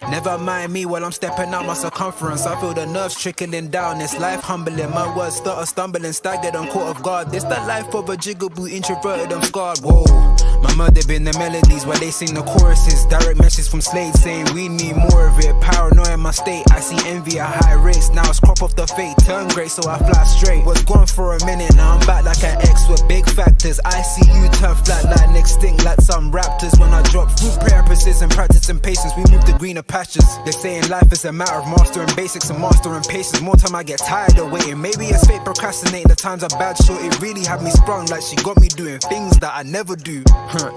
Never mind me while I'm stepping out my circumference. I feel the nerves trickling down. It's life humbling. My words stutter, stumbling, staggered, I'm caught off guard. This the life of a jigaboo, introverted, I'm scarred. Whoa, my mother been the melodies while they sing the choruses. Direct message from Slade saying we need more of it. Paranoia in my state, I see envy at high rates. Now it's crop off the fate, turn great so I fly straight. Was gone for a minute, now I'm back like an X with big factors. I see you turn flat like extinct like some raptors. When I drop fruit, prayer, precision, practice and patience, we move to greener pastures. They're saying life is a matter of mastering basics and mastering patience. More time I get tired of waiting. Maybe it's fate procrastinating, the times are bad, so it really had me sprung. Like she got me doing things that I never do.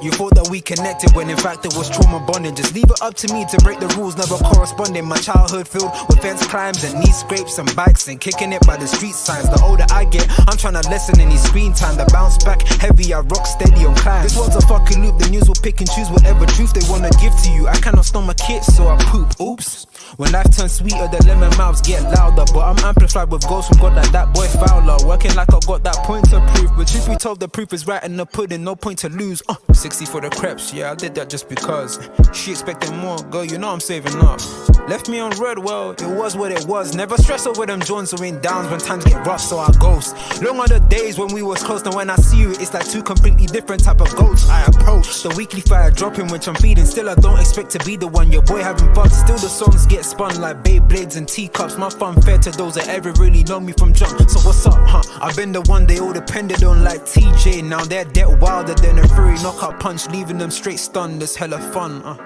You thought that we connected when in fact it was trauma bonding. Just leave it up to me to break the rules, never corresponding. My childhood filled with fence climbs and knee scrapes and bikes and kicking it by the street signs. The older I get, I'm trying to lessen any screen time. The bounce back heavy, I rock steady on climb. This world's a fucking loop, the news will pick and choose whatever truth they wanna give to you. I cannot stomach it, so I poop. Oops. When life turns sweeter, the lemon mouths get louder. But I'm amplified with ghosts from God like that boy Fowler. Working like I got that point to prove. But truth be told, the proof is right in the pudding, no point to lose. 60 for the crepes, yeah, I did that just because. She expecting more, girl, you know I'm saving up. Left me on red, well, it was what it was. Never stress over them joints or in downs when times get rough, so I ghost. Long are the days when we was close, and when I see you, it's like two completely different type of ghosts. I approach the weekly fire dropping, which I'm feeding. Still, I don't expect to be the one. Your boy having fun, still the songs get spun like Beyblades and teacups. My fun fair to those that ever really know me from jump. So what's up, I've been the one they all depended on like TJ. Now they're dead wilder than a furry knockout punch, leaving them straight stunned. It's hella fun.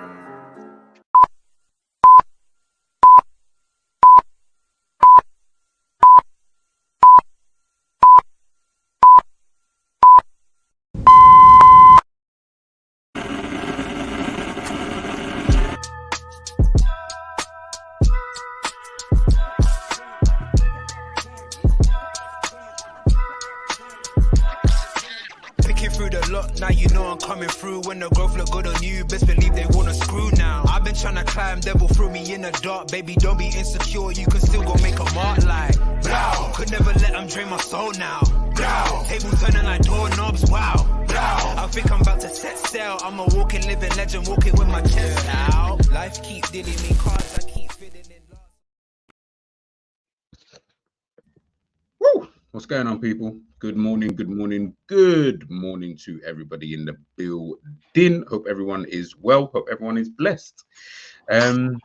Through the lot, now you know I'm coming through. When the growth look good on you, best believe they wanna screw now. I've been trying to climb, devil threw me in the dark. Baby, don't be insecure, you can still go make a mark like blow. Could never let them drain my soul now. Blow. Tables turning like doorknobs, wow. Blow. I think I'm about to set sail. I'm a walking, living legend, walking with my chest out. Life keep dealing me cards, I keep fitting in love. Woo! What's going on, people? Good morning, good morning, good morning to everybody in the building. Hope everyone is well. Hope everyone is blessed. You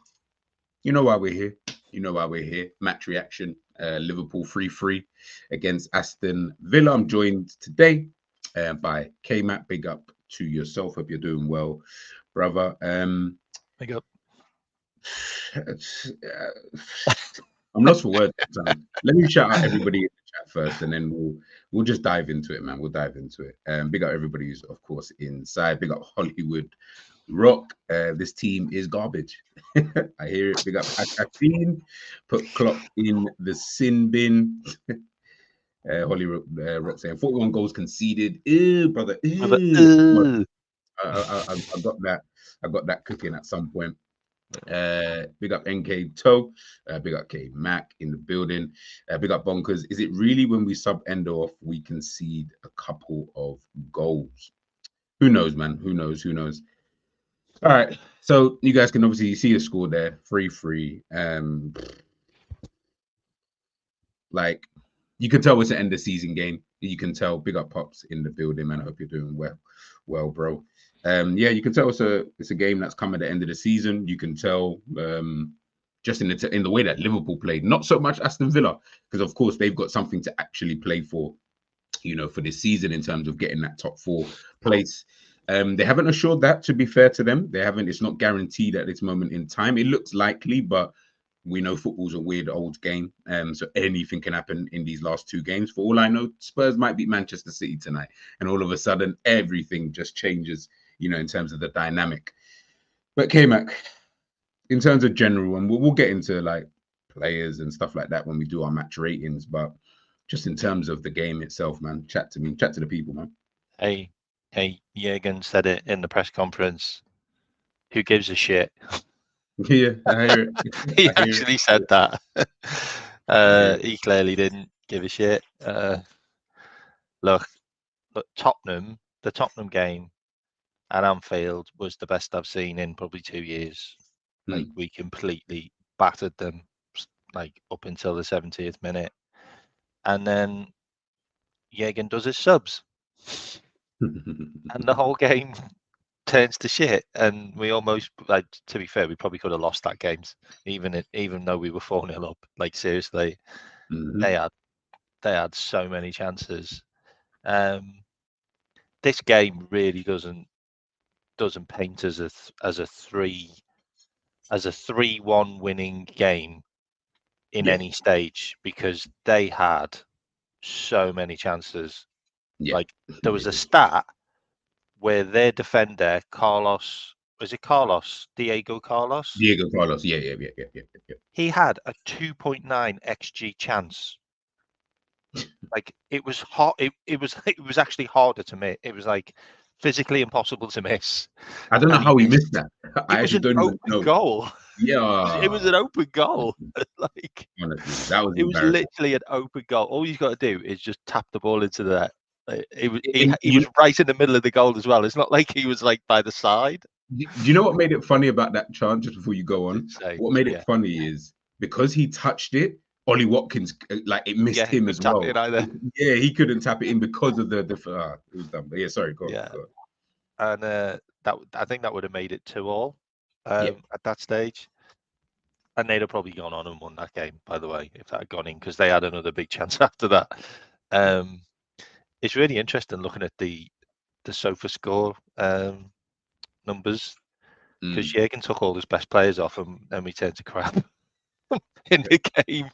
know why we're here. You know why we're here. Match reaction. Liverpool 3-3 against Aston Villa. I'm joined today by K-Matt. Big up to yourself. Hope you're doing well, brother. Big up. I'm lost for words. Let me shout out everybody in the chat first, and then we'll just dive into it, man. We'll dive into it. Big up everybody who's, of course, inside. Big up Hollywood Rock. This team is garbage. I hear it. Big up Hakeem. Put Klopp in the sin bin. Hollywood Rock saying 41 goals conceded. Ew, brother. Ew. I got that. I got that cooking at some point. Big up NK Toe, big up K Mac in the building, big up Bonkers. Is it really when we sub Endo off we concede a couple of goals? Who knows, man? Who knows? Who knows? All right, so you guys can obviously see the score there, 3-3. Like you can tell it's an end of season game. You can tell. Big up Pops in the building, man. I hope you're doing well, bro. Yeah, you can tell it's a game that's come at the end of the season. You can tell just in the way that Liverpool played, not so much Aston Villa, because of course they've got something to actually play for, you know, for this season in terms of getting that top 4 place. They haven't assured that, to be fair to them. They haven't. It's not guaranteed at this moment in time. It looks likely, but we know football's a weird old game, so anything can happen in these last 2 games. For all I know, Spurs might beat Manchester City tonight, and all of a sudden everything just changes, you know, in terms of the dynamic. But K-Mac, in terms of general, and we'll get into like players and stuff like that when we do our match ratings, but just in terms of the game itself, man, chat to me, chat to the people, man. Hey, Jürgen said it in the press conference. Who gives a shit? Yeah, I hear it. He actually said that. He clearly didn't give a shit. Look, Tottenham, the Tottenham game at Anfield was the best I've seen in probably 2 years. Like we completely battered them, like up until the 70th minute, and then Jürgen does his subs, and the whole game turns to shit. And we almost, like, to be fair, we probably could have lost that game, even though we were 4-0 up. Like, seriously, they had so many chances. This game really doesn't paint as a 3-1 winning game in any stage, because they had so many chances. Like, there was a stat where their defender, Carlos, was it Carlos? Diego Carlos? Diego Carlos, yeah. He had a 2.9 XG chance. Like, it was hard. It was actually harder to miss. It was like physically impossible to miss. I don't know how he missed that. I actually don't even know. Goal. Yeah, It was an open goal. Like, honestly, that was it was embarrassing. literally an open goal. All you've got to do is just tap the ball into the net. He was right in the middle of the goal as well. It's not like he was like by the side. Do you know what made it funny about that chance? Just before you go on, what made it Yeah. funny is because he touched it, Ollie Watkins, like, it missed him as well. Yeah, he couldn't tap it in because of it was dumb. But yeah, sorry, go on. Yeah. And I think that would have made it 2-2 at that stage. And they'd have probably gone on and won that game, by the way, if that had gone in, because they had another big chance after that. It's really interesting looking at the sofa score numbers, because Jürgen took all his best players off and we turned to crap in the game.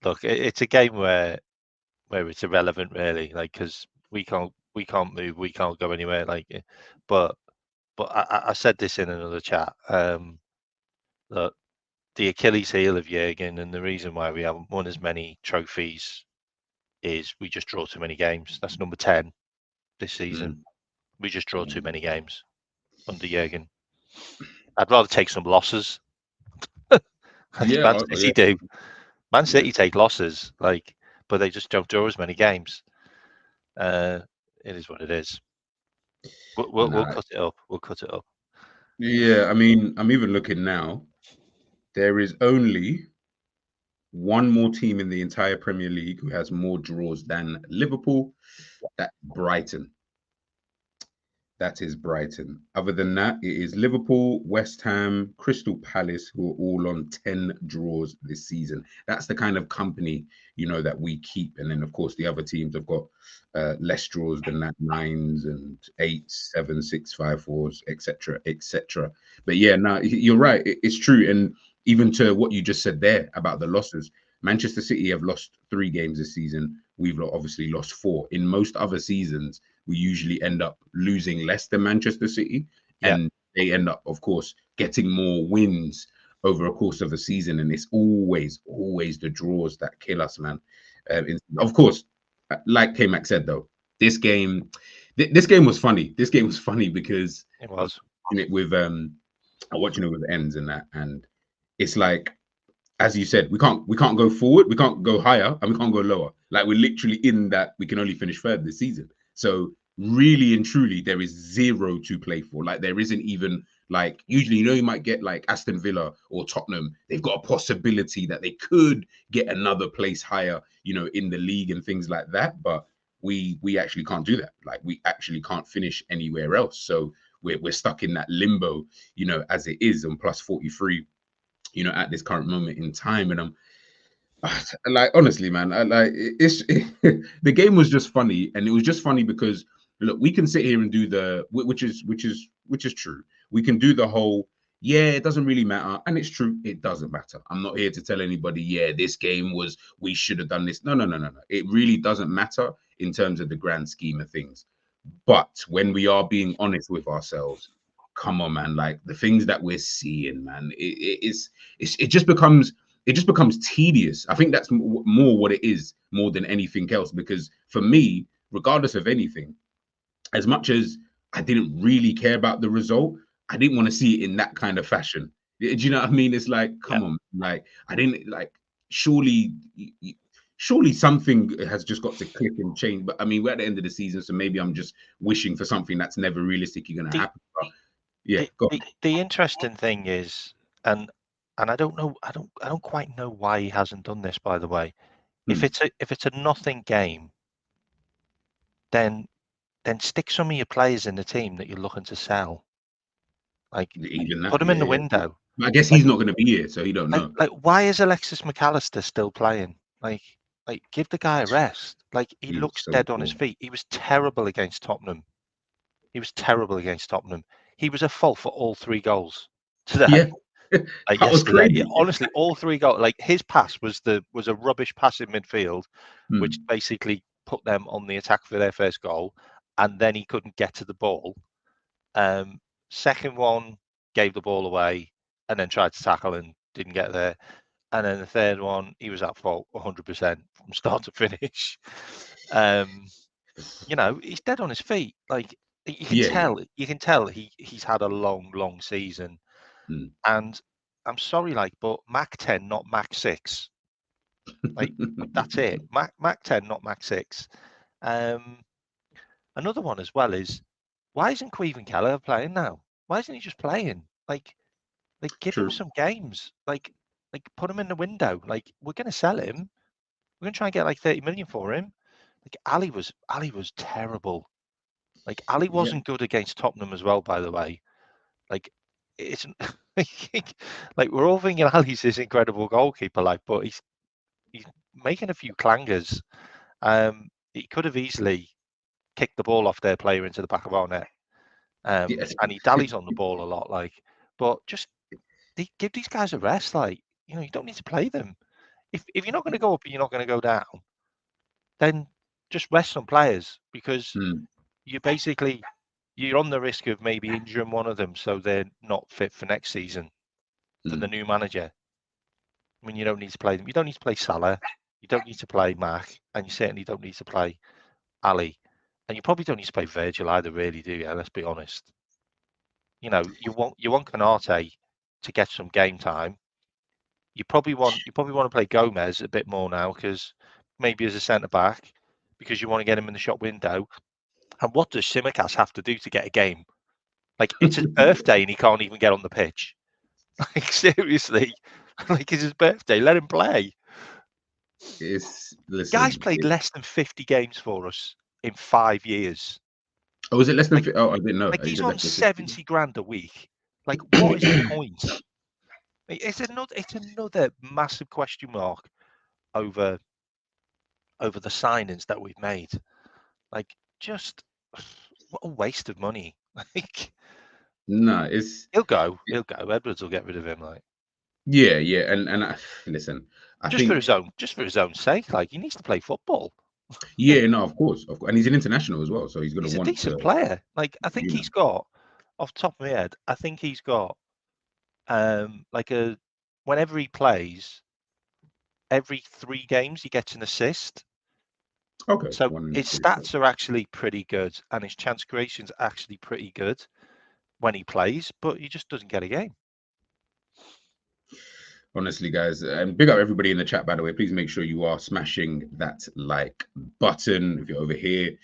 Look, it's a game where it's irrelevant, really, like, because we can't move, we can't go anywhere, like. But I said this in another chat. That the Achilles heel of Jürgen, and the reason why we haven't won as many trophies, is we just draw too many games. That's number 10 this season. We just draw too many games under Jürgen. I'd rather take some losses. Man City do. Man City take losses, like, but they just don't draw as many games. It is what it is. We'll cut it up. We'll cut it up. Yeah, I mean, I'm even looking now. There is only one more team in the entire Premier League who has more draws than Liverpool. That's Brighton. That is Brighton. Other than that, it is Liverpool, West Ham, Crystal Palace, who are all on 10 draws this season. That's the kind of company, that we keep. And then, of course, the other teams have got less draws than that, 9s and 8s, 7s, 6, 5, 4s, etc., etc. But yeah, no, you're right. It's true. And even to what you just said there about the losses, Manchester City have lost 3 games this season. We've obviously lost 4. In most other seasons, we usually end up losing less than Manchester City, and they end up, of course, getting more wins over a course of a season. And it's always the draws that kill us, man. Of course, like K-Mac said, though, this game was funny. This game was funny because it was watching it with ends and that, and it's like, as you said, we can't go forward, we can't go higher, and we can't go lower. Like, we're literally in that we can only finish third this season. So really and truly, there is 0 to play for. Like, there isn't even, like, usually, you might get like Aston Villa or Tottenham. They've got a possibility that they could get another place higher, in the league and things like that. But we actually can't do that. Like, we actually can't finish anywhere else. So we're stuck in that limbo, as it is, on plus 43. At this current moment in time. And I'm like, honestly, man, the game was just funny. And it was just funny because, look, we can sit here and do which is true. We can do the whole, it doesn't really matter. And it's true, it doesn't matter. I'm not here to tell anybody, this game we should have done this. No. It really doesn't matter in terms of the grand scheme of things. But when we are being honest with ourselves, come on, man, like, the things that we're seeing, man, it just becomes tedious. I think that's more what it is, more than anything else. Because for me, regardless of anything, as much as I didn't really care about the result, I didn't want to see it in that kind of fashion. Do you know what I mean? It's like, come on, like, I didn't, like, surely something has just got to click and change. But I mean, we're at the end of the season, so maybe I'm just wishing for something that's never realistically going to happen. But Yeah, go on. The interesting thing is, and I don't know, I don't quite know why he hasn't done this. By the way, Hmm. if it's a nothing game, then stick some of your players in the team that you're looking to sell. Like, Even put that, them in the yeah. window. I guess Like, he's not going to be here, so you don't know. why is Alexis McAllister still playing? Like, give the guy a rest. Like, he He was looks so dead on his poor. feet. He was terrible against Tottenham. He was terrible against Tottenham. He was at fault for all 3 goals Yeah, today. Like that was yesterday, crazy. honestly, all 3 goals. Like his pass was a rubbish pass in midfield, which Hmm. basically put them on the attack for their first goal, and then he couldn't get to the ball. Second one gave the ball away, and then tried to tackle and didn't get there. And then the third one, he was at fault 100% from start to finish. He's dead on his feet. Like you can Yeah, tell, he's had a long season. Hmm. And I'm sorry, but Mac 10, not Mac 6. Like that's it. Mac 10, not Mac 6. Another one as well is, why isn't Queven Keller playing now? Why isn't he just playing? Like give him True. some games. Like put him in the window. Like we're gonna sell him. We're gonna try and get like 30 million for him. Like Ali was terrible. Like Ali Yeah, wasn't good against Tottenham as well, by the way. Like it's like we're all thinking Ali's this incredible goalkeeper, but he's making a few clangers. He could have easily kicked the ball off their player into the back of our net. yes. And he dallies on the ball a lot, but just give these guys a rest. You don't need to play them. If you're not going to go up and you're not going to go down, then just rest some players, because Hmm. you're on the risk of maybe injuring one of them so they're not fit for next season for Hmm. the new manager. I mean, you don't need to play them. You don't need to play Salah. You don't need to play Mac, and you certainly don't need to play Ali, and you probably don't need to play Virgil either, really, do you? Let's be honest. You want Canate to get some game time. You probably want to play Gomez a bit more now, because maybe as a centre back, because you want to get him in the shop window. And what does Simicast have to do to get a game? Like it's his birthday and he can't even get on the pitch. Like seriously, like it's his birthday. Let him play. It's Guy's listen. played less than 50 games for us in 5 years. Oh, was it less than? Like Oh, I didn't know. like Is he's it on less than 50? 70 grand a week. Like what is the point? It's another massive question mark over the signings that we've made. Like just what a waste of money. Like No, it's he'll go. Edwards will get rid of him. Like yeah, yeah. And listen, I just for think his own sake. Like he needs to play football. yeah, no, of course, and he's an international as well, so he's going to He's a want decent to, player. Like I think you know. he's got, off the top of my head, I think he's got like whenever he plays, every 3 games he gets an assist. Okay, So one. his stats are actually pretty good, and his chance creation's actually pretty good when he plays, but he just doesn't get a game. Honestly, guys, and big up everybody in the chat, by the way. Please make sure you are smashing that like button if you're over here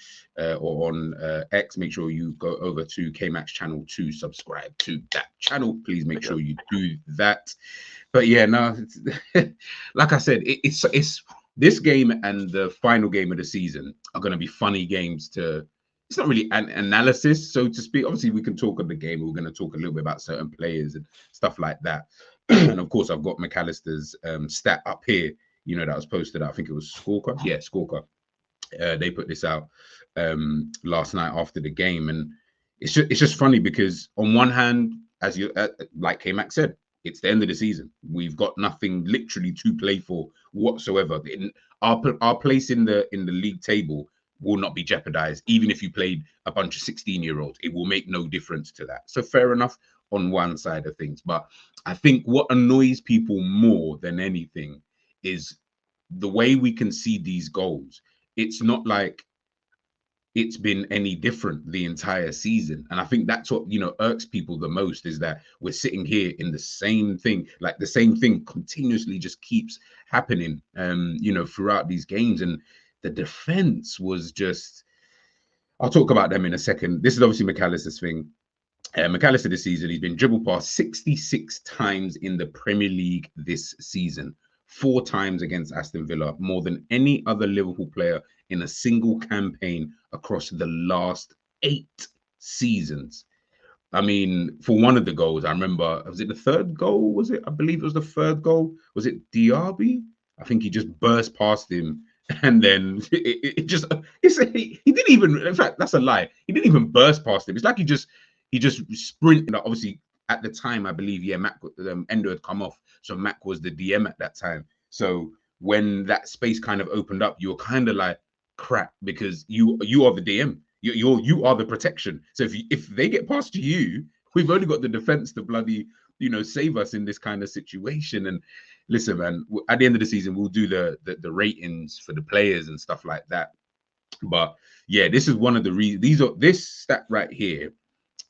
or on X. Make sure you go over to KMax channel to subscribe to that channel. Please make sure you do that. But yeah, no, like I said, it's this game and the final game of the season are going to be funny games to. It's not really an analysis, so to speak. Obviously, we can talk on the game. We're going to talk a little bit about certain players and stuff like that. And of course, I've got McAllister's stat up here. That was posted. I think it was Scorker. Yeah, Scorker. They put this out last night after the game, and it's just funny because on one hand, as you like K-Mac said, it's the end of the season. We've got nothing literally to play for whatsoever. Our place in the league table will not be jeopardized, even if you played a bunch of 16-year-olds. It will make no difference to that. So fair enough on one side of things, but I think what annoys people more than anything is the way we can see these goals. It's not like it's been any different the entire season. And I think that's what, irks people the most, is that we're sitting here in the same thing, like the same thing continuously just keeps happening, throughout these games. And the defense was just, I'll talk about them in a second. This is obviously McAllister's thing. McAllister this season, he's been dribbled past 66 times in the Premier League this season, 4 times against Aston Villa, more than any other Liverpool player in a single campaign across the last 8 seasons. I mean, for one of the goals, I remember, was it the third goal? Was it? I believe it was the third goal. Was it Diaby? I think he just burst past him, and then it just, he didn't even, in fact, that's a lie. He didn't even burst past him. It's like he just sprinted. Obviously, at the time, I believe, yeah, Mac, Endo had come off. So Mac was the DM at that time. So when that space kind of opened up, you were kind of like, crap, because you are the DM. You are the protection. So if they get past you, we've only got the defense to bloody save us in this kind of situation. And listen, man, at the end of the season, we'll do the ratings for the players and stuff like that. But yeah, this is one of the reasons. This stat right here,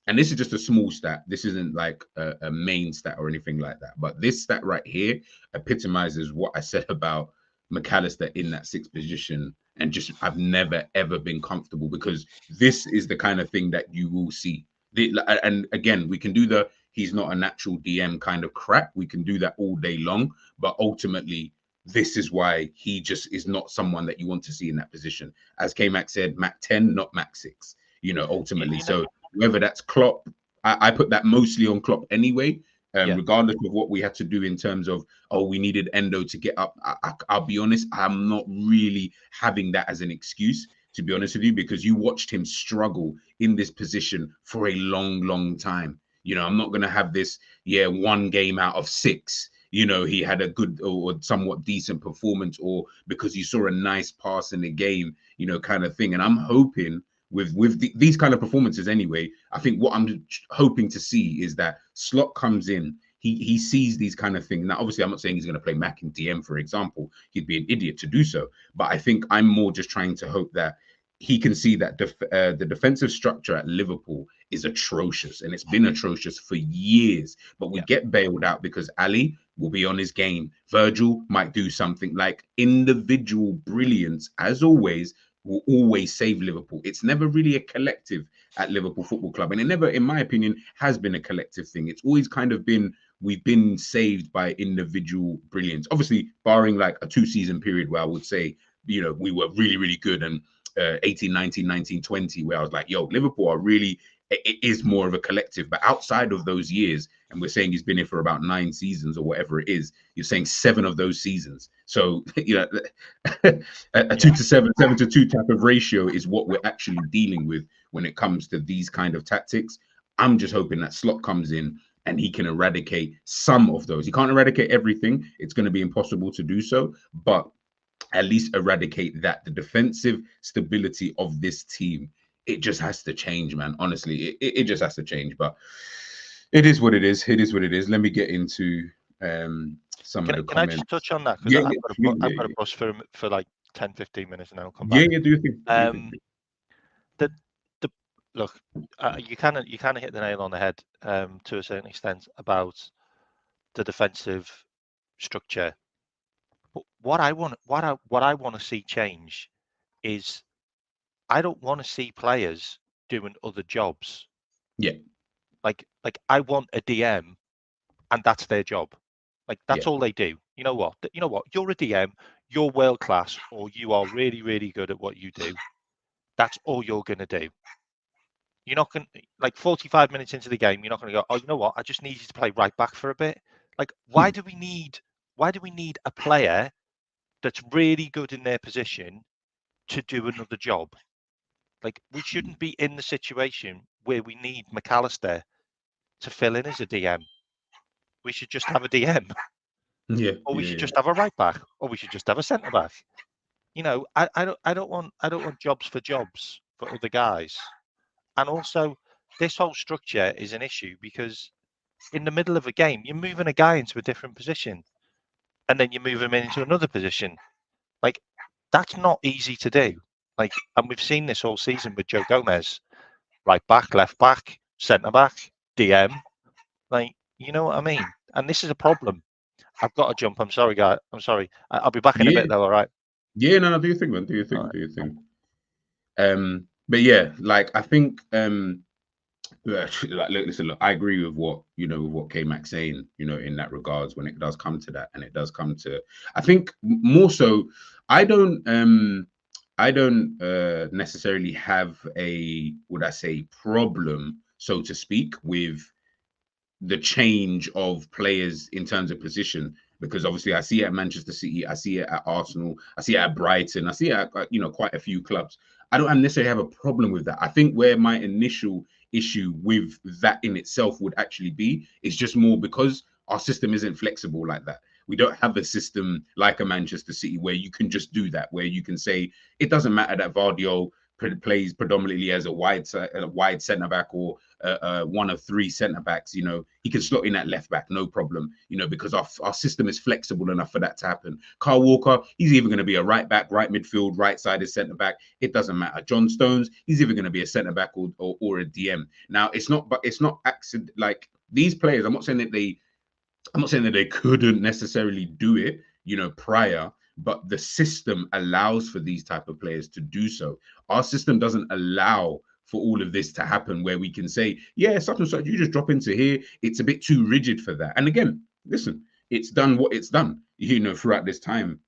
and this is just a small stat. This isn't like a main stat or anything like that. But this stat right here epitomizes what I said about McAllister in that 6th position. And just, I've never, ever been comfortable, because this is the kind of thing that you will see. And again, we can do he's not a natural DM kind of crap. We can do that all day long. But ultimately, this is why he just is not someone that you want to see in that position. As K-Mac said, Mac 10, not Mac 6, ultimately. So whether that's Klopp, I put that mostly on Klopp anyway. Regardless of what we had to do in terms of, we needed Endo to get up. I'll be honest, I'm not really having that as an excuse, to be honest with you, because you watched him struggle in this position for a long, long time. I'm not going to have this, 1 game out of 6. He had a good or somewhat decent performance, or because you saw a nice pass in the game, kind of thing. And I'm hoping with these kind of performances anyway, I think what I'm hoping to see is that Slot comes in, he sees these kind of things. Now, obviously, I'm not saying he's going to play Mac in DM, for example. He'd be an idiot to do so. But I think I'm more just trying to hope that he can see that the defensive structure at Liverpool is atrocious, and it's been atrocious for years. But we get bailed out because Ali will be on his game. Virgil might do something. Like, individual brilliance, as always, will always save Liverpool. It's never really a collective at Liverpool Football Club. And it never, in my opinion, has been a collective thing. It's always kind of been, we've been saved by individual brilliance. Obviously, barring like a 2-season period where I would say, we were really, really good. And 18, 19, 19, 20, where I was like, Liverpool are really, it is more of a collective. But outside of those years, and we're saying he's been here for about 9 seasons or whatever it is, you're saying 7 of those seasons. So, a 2 to 7, 7 to 2 type of ratio is what we're actually dealing with when it comes to these kind of tactics. I'm just hoping that Slot comes in and he can eradicate some of those. He can't eradicate everything. It's going to be impossible to do so, but at least eradicate that. The defensive stability of this team, it just has to change, man. Honestly, it just has to change. But it is what it is. It is what it is. Let me get into some of the comments. Can I just touch on that? Because I've got a bus for like 10, 15 minutes and then I'll come back. Yeah, do you think? Look, you kind of hit the nail on the head to a certain extent about the defensive structure. But what I want to see change is, I don't want to see players doing other jobs. Yeah. Like I want a DM, and that's their job. Like, that's all they do. You know what? You're a DM. You're world class, or you are really, really good at what you do. That's all you're gonna do. You're not going to, like, 45 minutes into the game, you're not going to go, you know what? I just need you to play right back for a bit. Like, why do we need a player that's really good in their position to do another job? Like, we shouldn't be in the situation where we need McAllister to fill in as a DM. We should just have a DM. Yeah. Or we should just have a right back, or we should just have a centre back. I don't want jobs for other guys. And also, this whole structure is an issue because in the middle of a game, you're moving a guy into a different position, and then you move him into another position. Like, that's not easy to do. Like, and we've seen this all season with Joe Gomez, right back, left back, centre back, DM. Like, you know what I mean? And this is a problem. I've got to jump. I'm sorry, guys. I'm sorry. I'll be back in a bit, though. All right. Yeah, no, do you think, man? Do you think? Right. Do you think? But yeah, like, I think Like, listen, look, I agree with what with what K-Mac saying, in that regards when it does come to that, and it does come to, I think more so, I don't necessarily have a, would I say, problem, so to speak, with the change of players in terms of position, because obviously I see it at Manchester City, I see it at Arsenal, I see it at Brighton, I see it at quite a few clubs. I don't necessarily have a problem with that. I think where my initial issue with that in itself would actually be is just more because our system isn't flexible like that. We don't have a system like a Manchester City where you can just do that, where you can say it doesn't matter that Vardio plays predominantly as a wide centre back or one of three centre backs. He can slot in at left back, no problem. Because our system is flexible enough for that to happen. Kyle Walker, he's even going to be a right back, right midfield, right sided centre back. It doesn't matter. John Stones, he's either going to be a centre back or a DM. Now it's not accident like these players. I'm not saying that they couldn't necessarily do it, prior, but the system allows for these type of players to do so. Our system doesn't allow for all of this to happen where we can say, yeah, such and such, you just drop into here. It's a bit too rigid for that. And again, listen, it's done what it's done, throughout this time,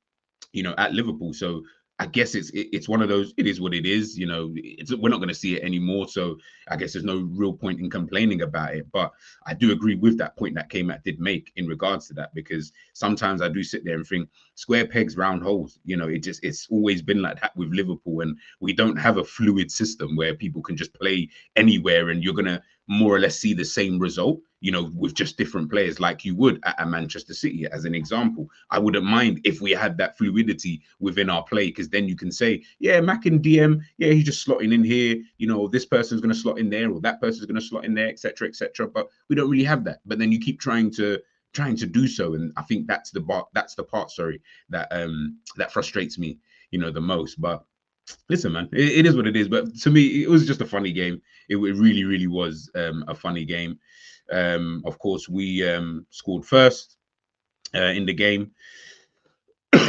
at Liverpool. So I guess it's one of those, it is what it is, we're not going to see it anymore. So I guess there's no real point in complaining about it. But I do agree with that point that K-Mac did make in regards to that, because sometimes I do sit there and think square pegs, round holes, it's always been like that with Liverpool. And we don't have a fluid system where people can just play anywhere and you're going to more or less see the same result, with just different players, like you would at Manchester City, as an example. I wouldn't mind if we had that fluidity within our play, because then you can say, yeah, Mac and DM, yeah, he's just slotting in here, this person's going to slot in there, or that person's going to slot in there, etc., etc. But we don't really have that. But then you keep trying to do so, and I think that's the part, that frustrates me, the most. But listen, man, it is what it is. But to me, it was just a funny game. It really, really was a funny game. Of course, we scored first in the game.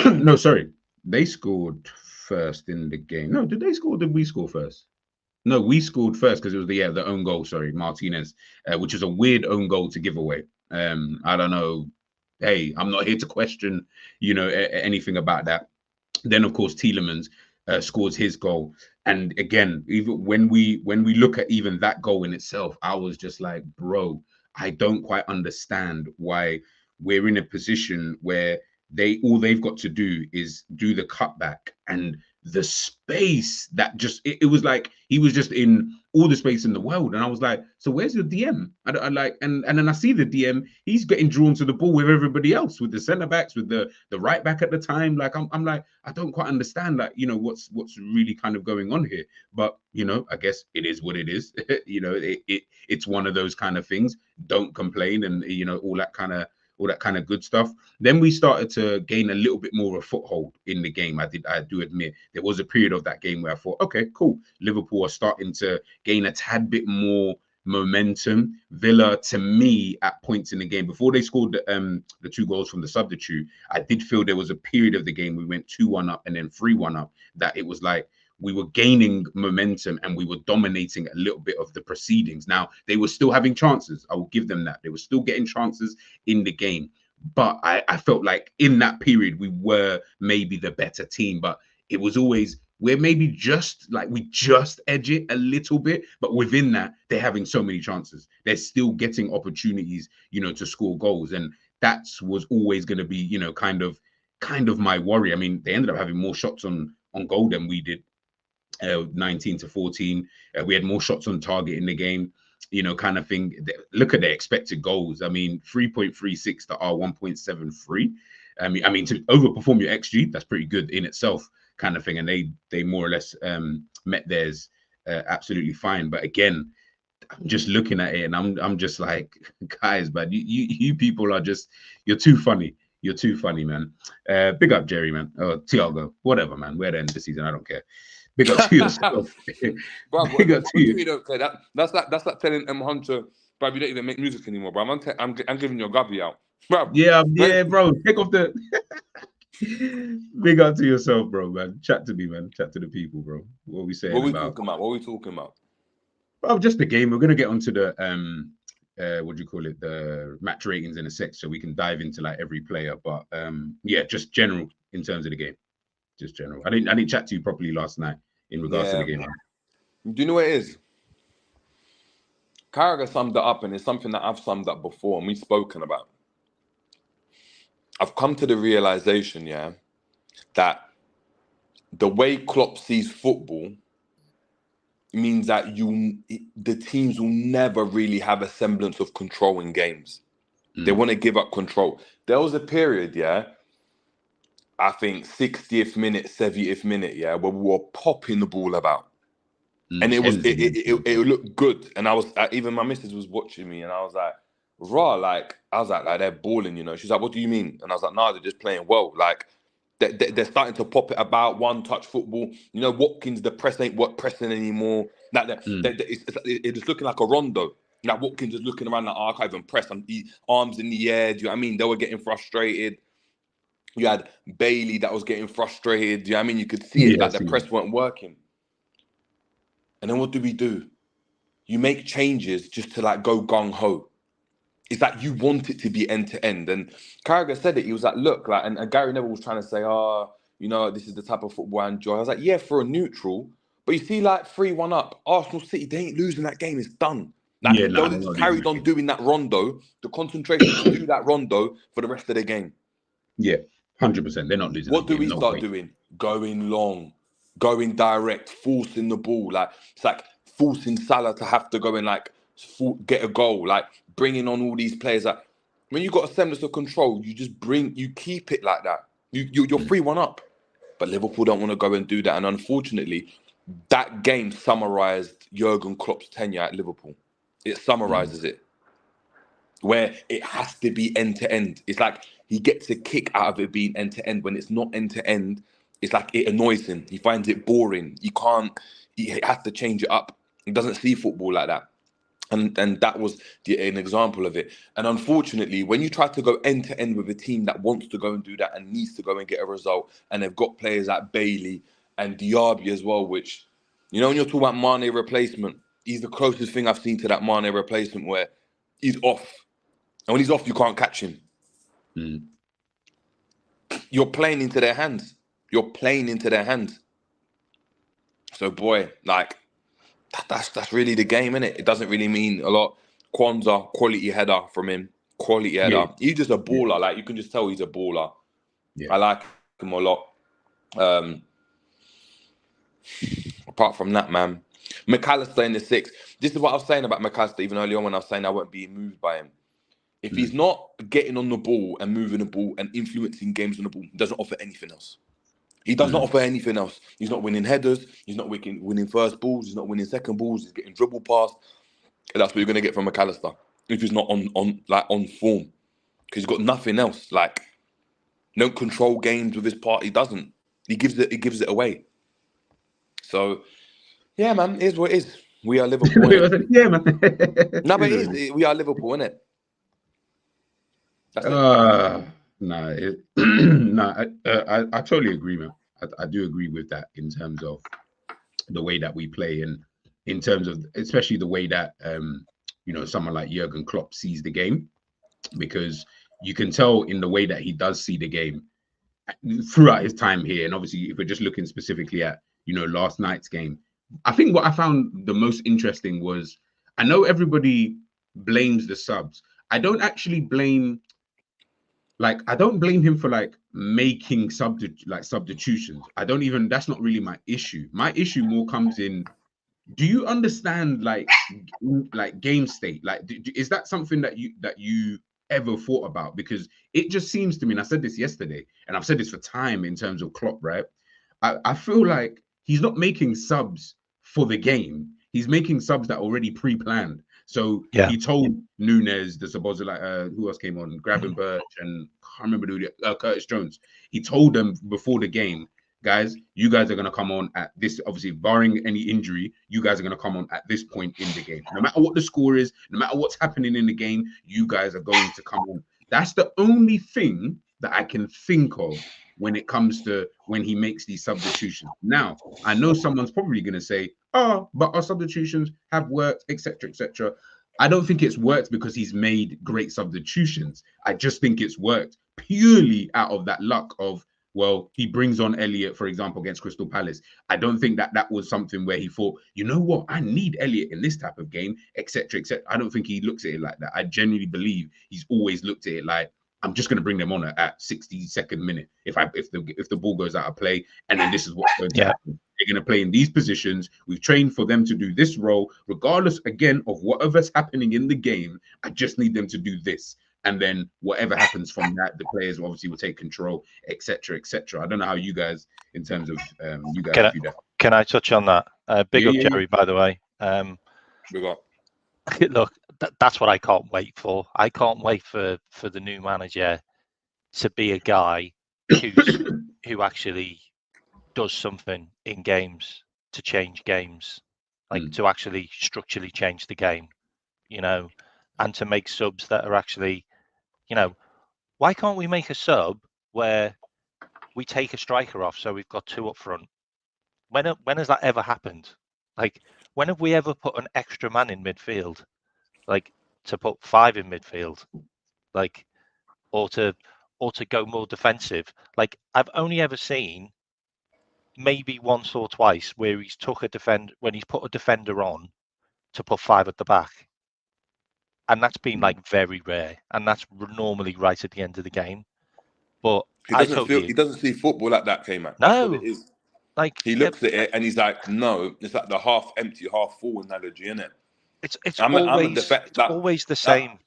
No, sorry. They scored first in the game. No, did they score? Did we score first? No, we scored first because it was the own goal. Sorry, Martinez, which is a weird own goal to give away. I don't know. Hey, I'm not here to question, anything about that. Then, of course, Tielemans scores his goal. And again, even when we look at even that goal in itself, I was just like, bro, I don't quite understand why we're in a position where all they've got to do is do the cutback, and the space that just it was like he was just in all the space in the world. And I was like, so where's your DM? I like, and then I see the DM, he's getting drawn to the ball with everybody else, with the centre backs, with the right back at the time. Like I'm like, I don't quite understand, like, what's really kind of going on here. But I guess it is what it is. It's one of those kind of things. Don't complain, and all that kind of good stuff. Then we started to gain a little bit more of a foothold in the game. I do admit there was a period of that game where I thought, okay, cool, Liverpool are starting to gain a tad bit more momentum. Villa, to me, at points in the game before they scored the 2 goals from the substitute, I did feel there was a period of the game we went 2-1 up and then 3-1 up, that it was like we were gaining momentum and we were dominating a little bit of the proceedings. Now, they were still having chances. I will give them that. They were still getting chances in the game. But I felt like in that period, we were maybe the better team. But it was always, we're maybe just edge it a little bit. But within that, they're having so many chances. They're still getting opportunities, to score goals. And that was always going to be, kind of my worry. I mean, they ended up having more shots on goal than we did. 19-14. We had more shots on target in the game, kind of thing. Look at their expected goals. I mean, 3.36 to our 1.73. I mean, to overperform your XG, that's pretty good in itself, kind of thing. And they more or less met theirs absolutely fine. But again, I'm just looking at it and I'm just like, guys, but you people are just, you're too funny. You're too funny, man. Big up Jerry, man. Oh, Thiago, whatever, man. We're at the end of the season. I don't care. Big up to yourself. Big up to you. Don't say that's like telling Hunter, bro, you don't even make music anymore, bro. I'm giving you a gubby out, bro. Yeah, bro. Take off the. Big up to yourself, bro, man. Chat to me, man. Chat to the people, bro. What are we saying? What are we talking about? Well, just the game. We're gonna get onto the what do you call it? The match ratings in a sec, so we can dive into like every player. But yeah, just general in terms of the game. Just general. I didn't chat to you properly last night in regards to the game. Do you know what it is? Carragher summed it up, and it's something that I've summed up before, and we've spoken about. I've come to the realization, yeah, that the way Klopp sees football means that the teams will never really have a semblance of control in games. They want to give up control. There was a period, yeah, I think 60th minute, 70th minute, yeah, where we were popping the ball about. And it looked good. And I was, even my missus was watching me, and I was like, like they're balling, you know. She's like, what do you mean? And I was like, nah, they're just playing well. Like, they're starting to pop it about, one touch football. You know, Watkins, the press ain't pressing anymore. Like, it's looking like a rondo. Like, Watkins is looking around the archive and press, and arms in the air. Do you know what I mean? They were getting frustrated. You had Bailey that was getting frustrated. Do you know what I mean? You could see it, like the press weren't working. And then what do? You make changes just to like go gung-ho. It's like you want it to be end-to-end. And Carragher said it. He was like, look, like, and Gary Neville was trying to say, you know, this is the type of football I enjoy. I was like, yeah, for a neutral. But you see, like 3-1 up, Arsenal City, they ain't losing that game. It's done. Like, they just carried on doing that rondo, the concentration to do that rondo for the rest of the game. Yeah, 100%. They're not losing. What do we start doing? Going long, going direct, forcing the ball. Like, it's like forcing Salah to have to go and like get a goal. Like, bringing on all these players. Like, when you got a semblance of control, you keep it like that. You're 3-1 up. But Liverpool don't want to go and do that. And unfortunately, that game summarised Jurgen Klopp's tenure at Liverpool. It summarises it. Where it has to be end-to-end. It's like he gets a kick out of it being end-to-end. When it's not end-to-end, it's like it annoys him. He finds it boring. He has to change it up. He doesn't see football like that. And that was an example of it. And unfortunately, when you try to go end-to-end with a team that wants to go and do that and needs to go and get a result, and they've got players like Bailey and Diaby as well, which, you know, when you're talking about Mane replacement, he's the closest thing I've seen to that Mane replacement where he's off. And when he's off, you can't catch him. You're playing into their hands. So, boy, like, that's really the game, innit? It doesn't really mean a lot. Kwanzaa, quality header from him. Quality header. Yeah. He's just a baller. Yeah. Like, you can just tell he's a baller. Yeah. I like him a lot. Apart from that, man. McAllister in the 6. This is what I was saying about McAllister even earlier on when I was saying I weren't being moved by him. If he's not getting on the ball and moving the ball and influencing games on the ball, he doesn't offer anything else. He does not offer anything else. He's not winning headers. He's not winning first balls. He's not winning second balls. He's getting dribble past. And that's what you're going to get from McAllister if he's not on form. Because he's got nothing else. Like, don't control games with his part. He doesn't. He gives it away. So, yeah, man, it is what it is. We are Liverpool. Yeah, man. No, but it is. We are Liverpool, innit? That's it. I totally agree, man. I do agree with that in terms of the way that we play and in terms of especially the way that you know, someone like Jurgen Klopp sees the game, because you can tell in the way that he does see the game throughout his time here. And obviously, if we're just looking specifically at, you know, last night's game, I think what I found the most interesting was, I know everybody blames the subs. I don't actually blame. Like, I don't blame him for like making substitutions. That's not really my issue. My issue more comes in, do you understand like game state? Like, is that something that you ever thought about? Because it just seems to me, and I said this yesterday, and I've said this for time in terms of Klopp, right? I feel like he's not making subs for the game. He's making subs that are already pre-planned. So he told Nunes, the supposed, like, who else came on? Gravenberch and I can't remember Curtis Jones. He told them before the game, guys, you guys are going to come on at this, obviously, barring any injury, you guys are going to come on at this point in the game. No matter what the score is, no matter what's happening in the game, you guys are going to come on. That's the only thing that I can think of when it comes to when he makes these substitutions. Now, I know someone's probably going to say, oh, but our substitutions have worked, etc., etc. I don't think it's worked because he's made great substitutions. I just think it's worked purely out of that luck of, well, he brings on Elliot, for example, against Crystal Palace. I don't think that was something where he thought, you know what, I need Elliot in this type of game, etc., etc. I don't think he looks at it like that. I genuinely believe he's always looked at it like, I'm just going to bring them on at 62nd minute if the ball goes out of play, and then this is what's going to happen. They're going to play in these positions. We've trained for them to do this role, regardless again of whatever's happening in the game. I just need them to do this, and then whatever happens from that, the players obviously will take control, etc., etc. I don't know how you guys, in terms of you guys, do that. Can I touch on that? Big up, Jerry, by the way. We got. Look, that's what I can't wait for. I can't wait for the new manager to be a guy who actually does something in games to change games, like to actually structurally change the game, you know, and to make subs that are actually, you know, why can't we make a sub where we take a striker off so we've got two up front? When has that ever happened? Like, when have we ever put an extra man in midfield? Like, to put 5 in midfield, like, or to go more defensive. Like, I've only ever seen maybe once or twice where he's put a defender on to put 5 at the back, and that's been like very rare, and that's normally right at the end of the game. But he doesn't see football like that, K-Man. No, that's what it is. Like, he looks at it and he's like, no, it's like the half empty, half full analogy, isn't it? It's always the same.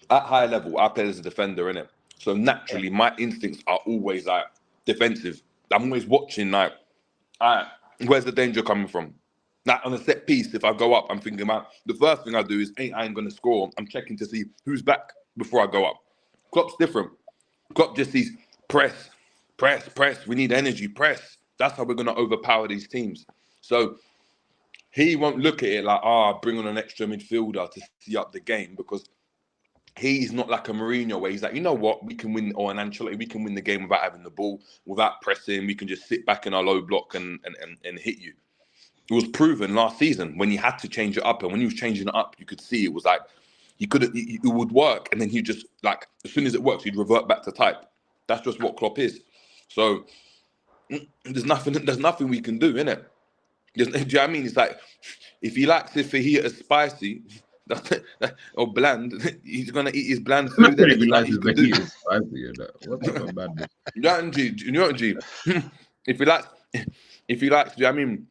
At high level, I play as a defender, innit? So naturally, my instincts are always like defensive. I'm always watching, like, all right, where's the danger coming from? Like, on a set piece, if I go up, I'm thinking about the first thing I do is, I ain't going to score. I'm checking to see who's back before I go up. Klopp's different. Klopp just sees press. We need energy, press. That's how we're going to overpower these teams. So he won't look at it like, bring on an extra midfielder to see up the game, because he's not like a Mourinho where he's like, you know what, we can win, or an Ancelotti, we can win the game without having the ball, without pressing. We can just sit back in our low block and hit you. It was proven last season when he had to change it up, and when he was changing it up, you could see it was like it would work, and then he just, like, as soon as it works, he'd revert back to type. That's just what Klopp is. So there's nothing we can do, innit? Do you know what I mean? It's like, if he likes it for here as spicy or bland, he's gonna eat his bland food. He likes his spicy. What's up about this? You know what, G? If he likes, do you know what I mean?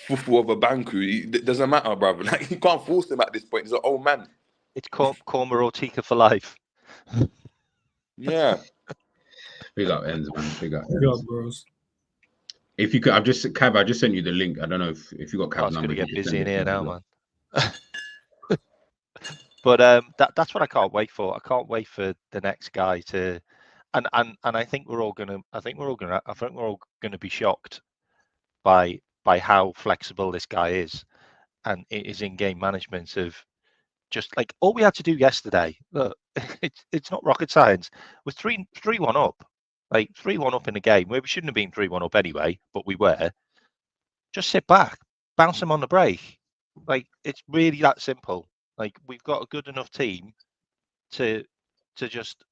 Fufu of a banku, it doesn't matter, brother. Like, you can't force him at this point. He's an old man. It's Korma or Tika for life. Yeah. Big up ends, man. Big up bros. If you could, I just sent you the link. I don't know if you got Cav's number. It's going to get busy in here now, man. But that's what I can't wait for. I can't wait for the next guy to, and I think we're all gonna be shocked by how flexible this guy is, and his in-game management of just, like, all we had to do yesterday. Look, it's not rocket science. We're 3-1 up, like 3-1 up in the game where we shouldn't have been 3-1 up anyway, but we were. Just sit back, bounce them on the break. Like, it's really that simple. Like, we've got a good enough team to just,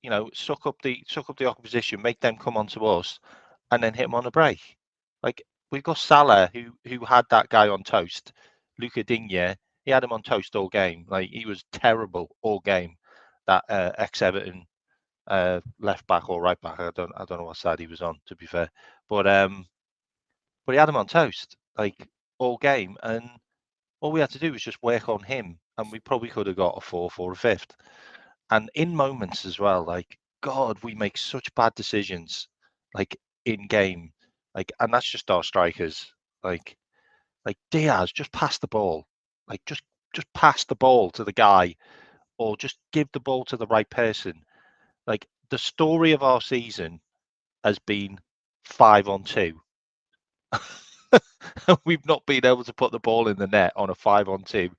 you know, suck up the opposition, make them come onto us, and then hit them on the break. Like, we've got Salah, who had that guy on toast, Luca Digne. He had him on toast all game. Like, he was terrible all game. That ex-Everton left back or right back. I don't know what side he was on, to be fair. But he had him on toast, like, all game, and all we had to do was just work on him, and we probably could have got a 4th or a 5th. And in moments as well, like, God, we make such bad decisions, like, in game, like, and that's just our strikers. Like Diaz, just pass the ball, like, just pass the ball to the guy, or just give the ball to the right person. Like, the story of our season has been 5-on-2. We've not been able to put the ball in the net on a 5-on-2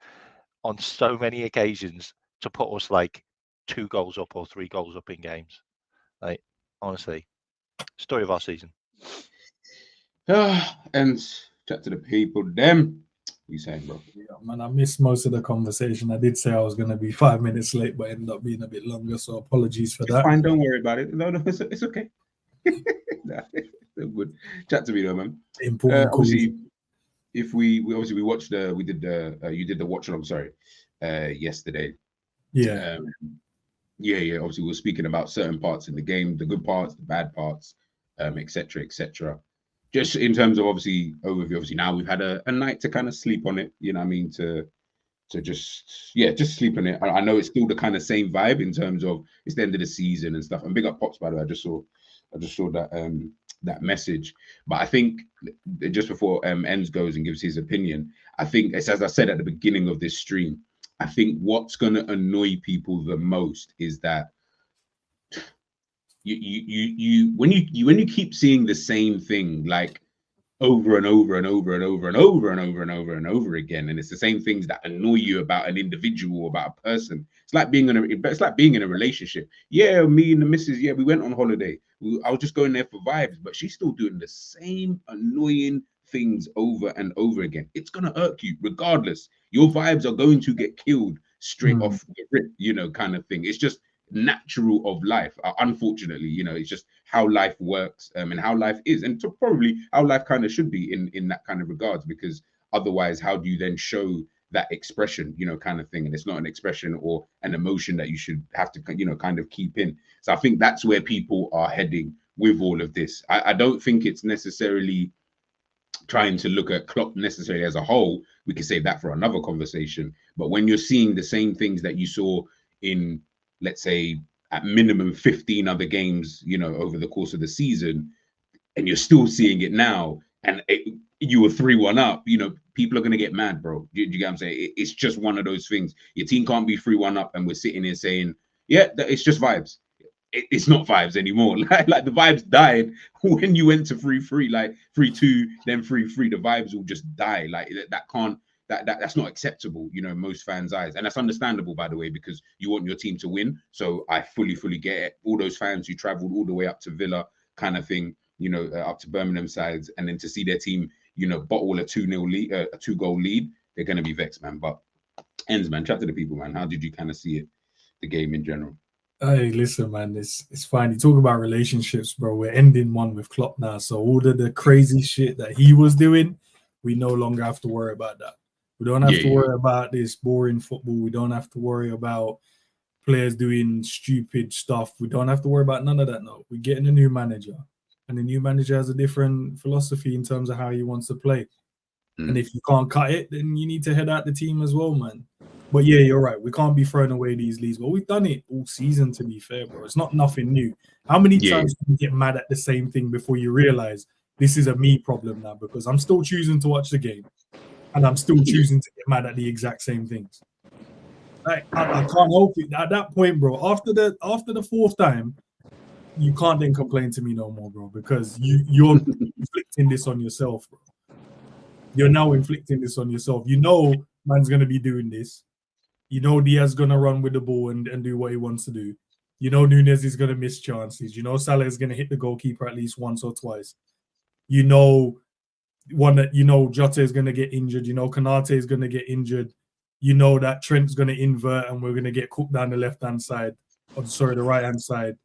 on so many occasions to put us like 2 goals up or 3 goals up in games. Like, honestly, story of our season. And chat to the people. Them. What you saying, bro? Yeah, man, I missed most of the conversation. I did say I was going to be 5 minutes late, but ended up being a bit longer. So apologies for that. Fine, don't worry about it. No, it's okay. Nah, it's good. Chat to me though, man. Important calls. Obviously, if we watched you did the watch along. Sorry, yesterday. Yeah. Yeah. Obviously, we were speaking about certain parts in the game, the good parts, the bad parts, etc., etc. Just in terms of obviously overview. Obviously, now we've had a night to kind of sleep on it. You know what I mean? To just sleep on it. I know it's still the kind of same vibe in terms of it's the end of the season and stuff. And big up Pops, by the way. I just saw that that message. But I think just before Ends goes and gives his opinion, I think it's as I said at the beginning of this stream. I think what's going to annoy people the most is that when you keep seeing the same thing like over and over and over and over and over and over and over and over again, and it's the same things that annoy you about an individual, about a person. It's like being in a relationship. Yeah, me and the missus, yeah, we went on holiday. I was just going there for vibes, but she's still doing the same annoying things over and over again. It's gonna irk you regardless. Your vibes are going to get killed straight off the rip, kind of thing. It's just natural of life. Unfortunately, it's just how life works and how life is, and probably how life kind of should be in that kind of regards, because otherwise how do you then show that expression, kind of thing? And it's not an expression or an emotion that you should have to kind of keep in. So I think that's where people are heading with all of this. I don't think it's necessarily trying to look at Klopp necessarily as a whole. We could save that for another conversation. But when you're seeing the same things that you saw in, let's say, at minimum 15 other games, over the course of the season, and you're still seeing it now, and you were 3-1 up, people are going to get mad, bro. Do you get what I'm saying? It's just one of those things. Your team can't be 3-1 up and we're sitting here saying, yeah, it's just vibes. It's not vibes anymore. Like the vibes died when you went to 3-3, like 3-2, then 3-3. The vibes will just die. Like that's not acceptable, in most fans' eyes. And that's understandable, by the way, because you want your team to win. So I fully get it. All those fans who traveled all the way up to Villa kind of thing, up to Birmingham sides, and then to see their team, bottle a 2-0 lead, a 2-goal lead, they're going to be vexed, man. But Ends, man, chat to the people, man. How did you kind of see it, the game in general? Hey, listen, man, it's fine. You talk about relationships, bro. We're ending one with Klopp now. So all of the crazy shit that he was doing, we no longer have to worry about that. We don't have to worry about this boring football. We don't have to worry about players doing stupid stuff. We don't have to worry about none of that, no. We're getting a new manager. And the new manager has a different philosophy in terms of how he wants to play. And if you can't cut it, then you need to head out the team as well, man. But yeah, you're right. We can't be throwing away these leads. But we've done it all season, to be fair, bro. It's not nothing new. How many times can you get mad at the same thing before you realize this is a me problem now? Because I'm still choosing to watch the game, and I'm still choosing to get mad at the exact same things. Like I can't help it. At that point, bro, after the fourth time, you can't then complain to me no more, bro, because you're inflicting this on yourself, bro. You're now inflicting this on yourself. Man's gonna be doing this. Diaz gonna run with the ball and do what he wants to do. Nunez is gonna miss chances. Salah is gonna hit the goalkeeper at least once or twice. Jota is gonna get injured. Konate is gonna get injured. That Trent's gonna invert and we're gonna get cooked down the left-hand side. The right-hand side.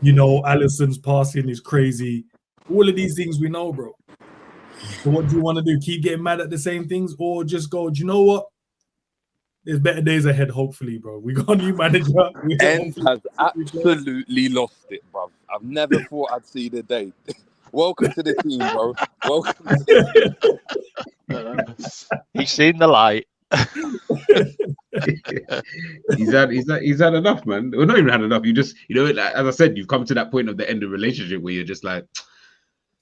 Alisson's passing is crazy. All of these things we know, bro. So what do you want to do? Keep getting mad at the same things, or just go, do you know what? There's better days ahead, hopefully, bro. We got a new manager. Ends has absolutely lost it, bro. I've never thought I'd see the day. Welcome to the team, bro. Welcome to the team. He's seen the light. he's had enough, man. Well, not even had enough. You just, as I said, you've come to that point of the end of relationship where you're just like,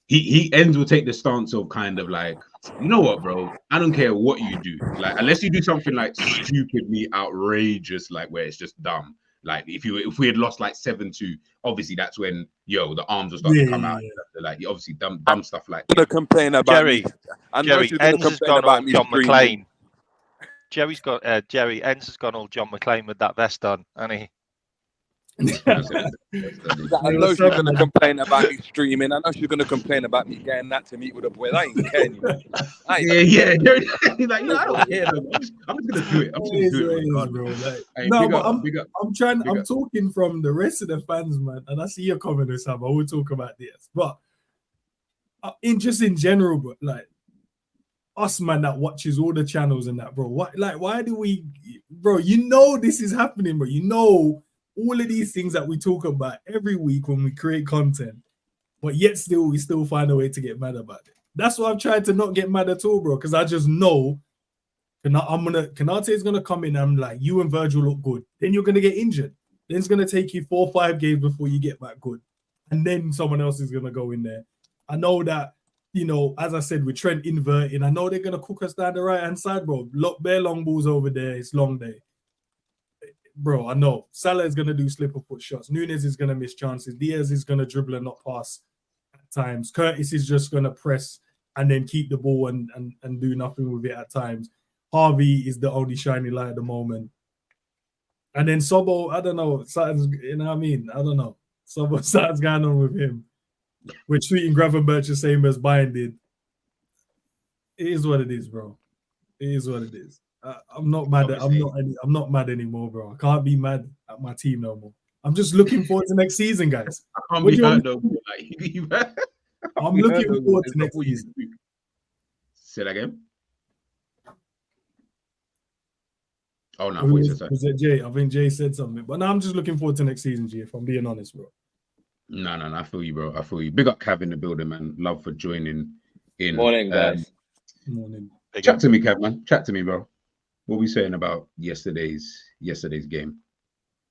he Ends will take the stance of kind of like, you know what, bro? I don't care what you do. Like, unless you do something like stupidly outrageous, like where it's just dumb. Like if we had lost like 7-2, obviously that's when the arms will start to come out. Like obviously dumb stuff like that. Gonna complain about Jerry. Ends has gone all John McClane. Jerry Ends has gone all John McClane with that vest on, and he. I know she's gonna complain about me streaming. I know she's gonna complain about me getting that to meet with a boy. I ain't care anymore. Yeah. He's like, I don't care. I'm just gonna do it. I'm just gonna do it regardless. Bro. Like, Hey, no, big but up, big up. I'm talking from the rest of the fans, man. And I see your comment with Sam. I will talk about this, but in general, but like us, man, that watches all the channels and that, bro. Why do we, bro? You know this is happening, bro. You know all of these things that we talk about every week when we create content, but yet still we still find a way to get mad about it. That's why I'm trying to not get mad at all, bro, because I just know Kanate is gonna come in and like, you and Virgil look good. Then you're gonna get injured. Then it's gonna take you 4 or 5 games before you get back good, and then someone else is gonna go in there. I know that, you know, as I said, with Trent inverting, I know they're gonna cook us down the right hand side, bro. Look, bare long balls over there. It's long day, bro. I know Salah is gonna do slipper foot shots. Nunes is gonna miss chances. Diaz is gonna dribble and not pass at times. Curtis is just gonna press and then keep the ball and do nothing with it at times. Harvey is the only shiny light at the moment. And then Sobo, I don't know. Something's, you know what I mean? I don't know. Something's going on with him. We're treating Gravenberch the same as Bayern did. It is what it is, bro. It is what it is. I'm not mad. I'm not mad anymore, bro. I can't be mad at my team no more. I'm just looking forward to next season, guys. I can't be mad no more. Like, I'm looking forward to next season. Say that again. Oh no, was it Jay? I think Jay said something, but no, I'm just looking forward to next season, G. If I'm being honest, bro. No, I feel you, bro. I feel you. Big up Cav in the building, man. Love for joining in. Morning, guys. Morning. Chat to me, Cav, man. Chat to me, bro. What are we saying about yesterday's game?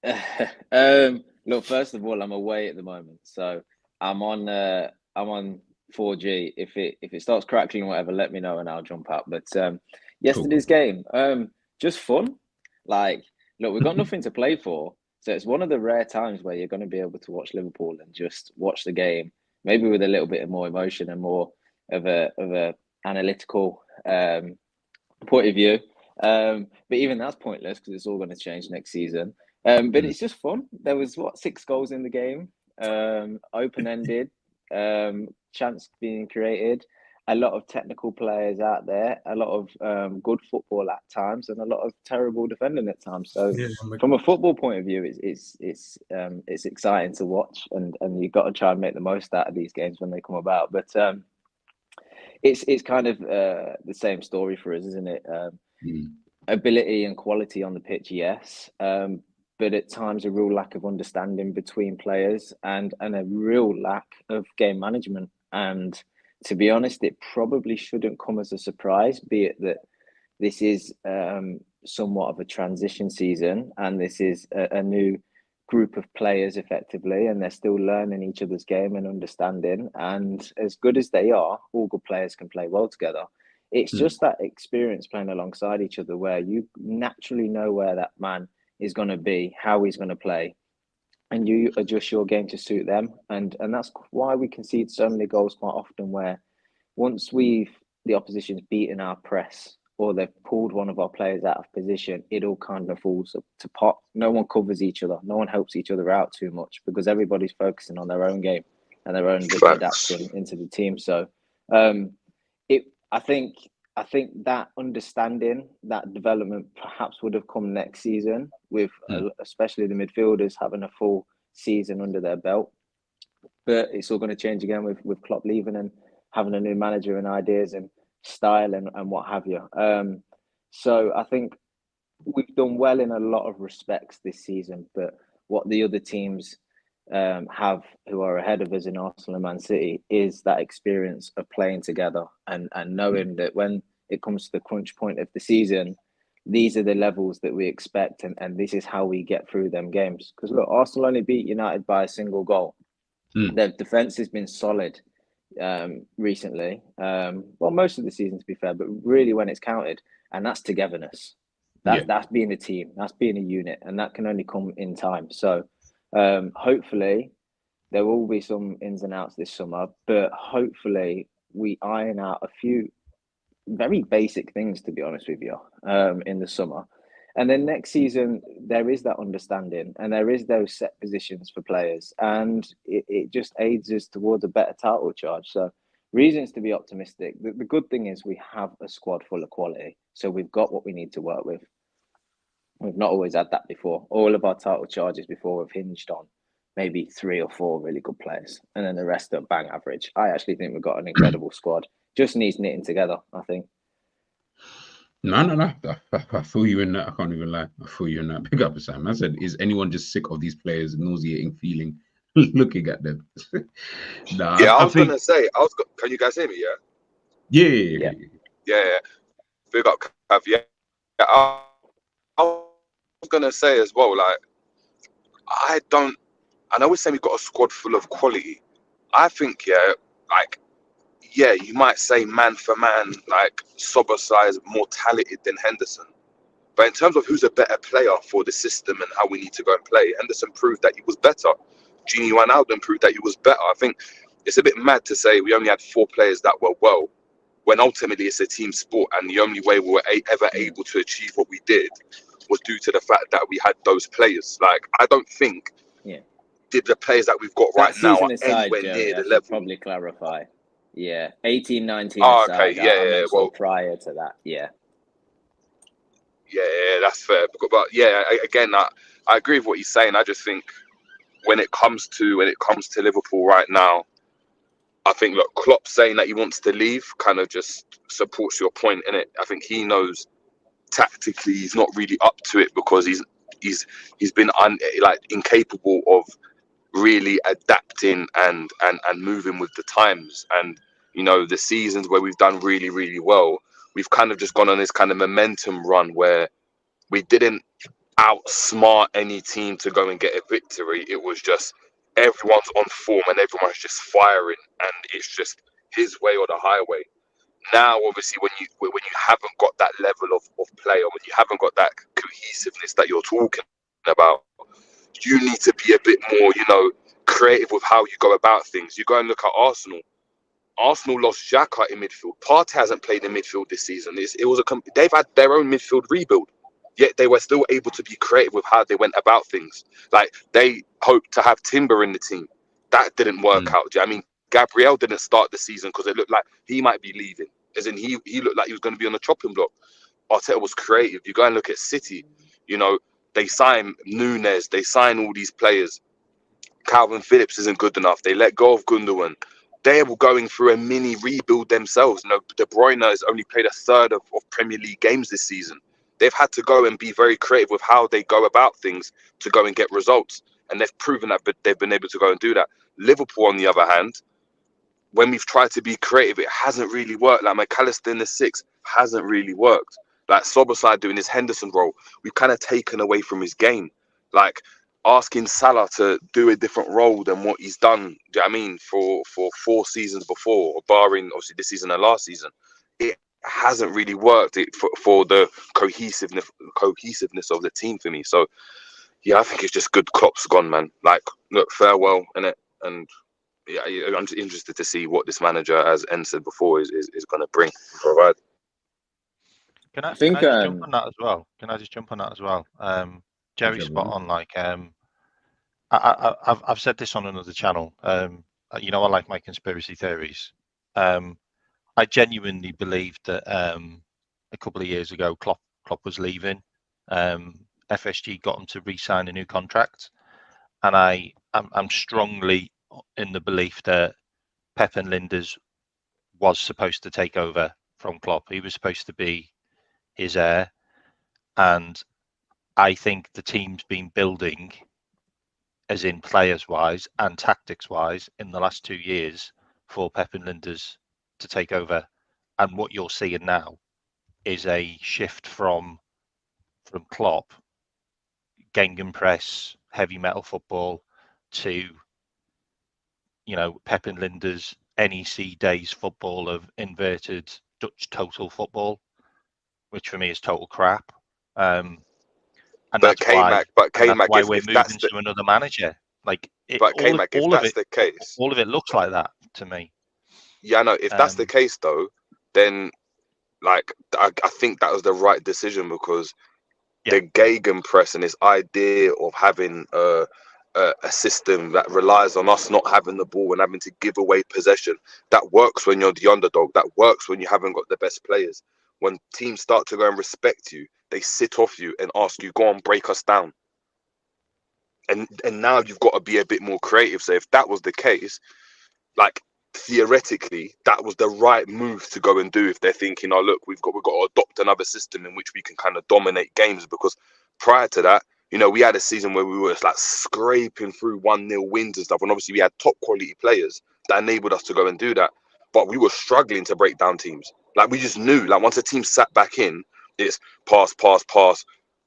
Look, first of all, I'm away at the moment, so I'm on 4G. If it starts crackling or whatever, let me know and I'll jump out. But yesterday's game, just fun. Like, look, we've got nothing to play for, so it's one of the rare times where you're going to be able to watch Liverpool and just watch the game, maybe with a little bit more emotion and more of a analytical point of view. But even that's pointless because it's all going to change next season. But it's just fun. There was 6 goals in the game, open-ended, chance being created, a lot of technical players out there, a lot of good football at times, and a lot of terrible defending at times. So from a football point of view, it's exciting to watch, and you've got to try and make the most out of these games when they come about. But it's kind of the same story for us, isn't it? Ability and quality on the pitch, yes. But at times a real lack of understanding between players and a real lack of game management. And to be honest, it probably shouldn't come as a surprise, be it that this is somewhat of a transition season and this is a new group of players effectively, and they're still learning each other's game and understanding. And as good as they are, all good players can play well together. It's just that experience playing alongside each other where you naturally know where that man is going to be, how he's going to play, and you adjust your game to suit them. And that's why we concede so many goals quite often, where once the opposition's beaten our press or they've pulled one of our players out of position, it all kind of falls to pot. No one covers each other. No one helps each other out too much because everybody's focusing on their own game and their own bits adapting into the team. So I think that understanding, that development perhaps would have come next season with especially the midfielders having a full season under their belt. But it's all going to change again with Klopp leaving and having a new manager and ideas and style and what have you. So I think we've done well in a lot of respects this season, but what the other teams have who are ahead of us in Arsenal and Man City is that experience of playing together and knowing that when it comes to the crunch point of the season, these are the levels that we expect and this is how we get through them games. Because look, Arsenal only beat United by a single goal. Their defence has been solid recently. Well, most of the season to be fair, but really when it's counted, and that's togetherness. That's being a team, that's being a unit, and that can only come in time. So hopefully there will be some ins and outs this summer, but hopefully we iron out a few very basic things, to be honest with you, in the summer. And then next season, there is that understanding and there is those set positions for players. And it just aids us towards a better title charge. So reasons to be optimistic. The good thing is we have a squad full of quality. So we've got what we need to work with. We've not always had that before. All of our title charges before have hinged on maybe 3 or 4 really good players. And then the rest are bang average. I actually think we've got an incredible squad. Just needs knitting together, I think. No. I feel you in that. I can't even lie. I feel you in that. Pick up, Sam. I said, is anyone just sick of these players' nauseating feeling looking at them? Yeah, I was gonna say. Can you guys hear me? Yeah. Yeah. Big up, Cav. Yeah. I was gonna say as well. Like, I know we're saying we've got a squad full of quality. I think, you might say man for man, like Szoboszlai is more talented than Henderson. But in terms of who's a better player for the system and how we need to go and play, Henderson proved that he was better. Gini Wijnaldum proved that he was better. I think it's a bit mad to say we only had 4 players that were well, when ultimately it's a team sport, and the only way we were ever able to achieve what we did was due to the fact that we had those players. Like, I don't think the players that we've got right now are anywhere near the level. Probably clarify. Yeah, 18, 19 Oh, aside. okay, well, prior to that, Yeah, that's fair. But again, I agree with what he's saying. I just think when it comes to Liverpool right now, I think, look, Klopp saying that he wants to leave kind of just supports your point, innit? I think he knows tactically he's not really up to it because he's been incapable of really adapting and moving with the times. And the seasons where we've done really, really well, we've kind of just gone on this kind of momentum run where we didn't outsmart any team to go and get a victory. It was just everyone's on form and everyone's just firing, and it's just his way or the highway. Now, obviously, when you haven't got that level of play, or when you haven't got that cohesiveness that you're talking about, you need to be a bit more, creative with how you go about things. You go and look at Arsenal. Arsenal lost Xhaka in midfield. Partey hasn't played in midfield this season. They've had their own midfield rebuild, yet they were still able to be creative with how they went about things. Like, they hoped to have Timber in the team. That didn't work out. I mean, Gabriel didn't start the season because it looked like he might be leaving. As in, he looked like he was going to be on the chopping block. Arteta was creative. You go and look at City. They sign Nunes. They sign all these players. Calvin Phillips isn't good enough. They let go of Gundogan. They were going through a mini rebuild themselves. De Bruyne has only played a third of Premier League games this season. They've had to go and be very creative with how they go about things to go and get results. And they've proven that they've been able to go and do that. Liverpool, on the other hand, when we've tried to be creative, it hasn't really worked. Like, McAllister in the 6 hasn't really worked. Like, Szoboszlai doing his Henderson role, we've kind of taken away from his game. Like, asking Salah to do a different role than what he's done, do you know what I mean, for 4 seasons before, barring obviously this season and last season, it hasn't really worked for the cohesiveness of the team for me. So, yeah, I think it's just good. Klopp's gone, man. Like, look, farewell, innit? And yeah, I'm just interested to see what this manager, as En said before, is going to bring and provide. Can I just jump on that as well? Jerry's spot on. Like, I've said this on another channel. I like my conspiracy theories. I genuinely believed that a couple of years ago, Klopp was leaving. FSG got him to re-sign a new contract, and I'm strongly in the belief that Pep and Linders was supposed to take over from Klopp. He was supposed to be his heir, and I think the team's been building, as in players-wise and tactics-wise, in the last 2 years for Pep and Linders to take over. And what you're seeing now is a shift from Klopp, gegenpress, heavy metal football, to Pep and Linders NEC days football of inverted Dutch total football, which for me is total crap. And that's why we're moving to another manager. Like, all of it looks like that to me. Yeah, I know. If that's the case, though, then like I think that was the right decision, because the gegenpress and this idea of having a system that relies on us not having the ball and having to give away possession, that works when you're the underdog. That works when you haven't got the best players. When teams start to go and respect you, they sit off you and ask you, go on, break us down. And now you've got to be a bit more creative. So if that was the case, like, theoretically, that was the right move to go and do if they're thinking, oh, look, we've got to adopt another system in which we can kind of dominate games. Because prior to that, you know, we had a season where we were like scraping through 1-0 wins and stuff. And obviously we had top quality players that enabled us to go and do that. But we were struggling to break down teams. Like, we just knew, like, once a team sat back in, it's pass,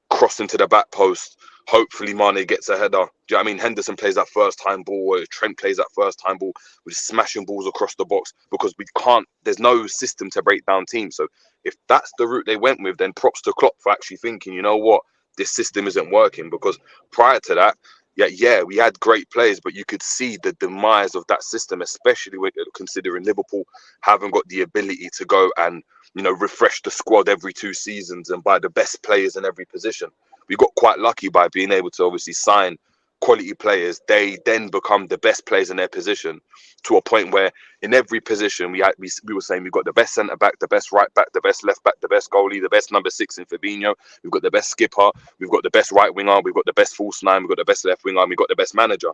cross into the back post. Hopefully Mane gets a header. Do you know what I mean? Henderson plays that first time ball, or Trent plays that first time ball. We're smashing balls across the box because we can't, there's no system to break down teams. So if that's the route they went with, then props to Klopp for actually thinking, you know what, this system isn't working. Because prior to that, yeah, we had great players, but you could see the demise of that system, especially when considering Liverpool haven't got the ability to go and, you know, refresh the squad every 2 seasons and buy the best players in every position. We got quite lucky by being able to obviously sign quality players. They then become the best players in their position, to a point where in every position we were saying we've got the best centre back, the best right back, the best left back, the best goalie, the best number 6 in Fabinho. We've got the best skipper, we've got the best right winger, we've got the best false 9, we've got the best left winger, and we've got the best manager.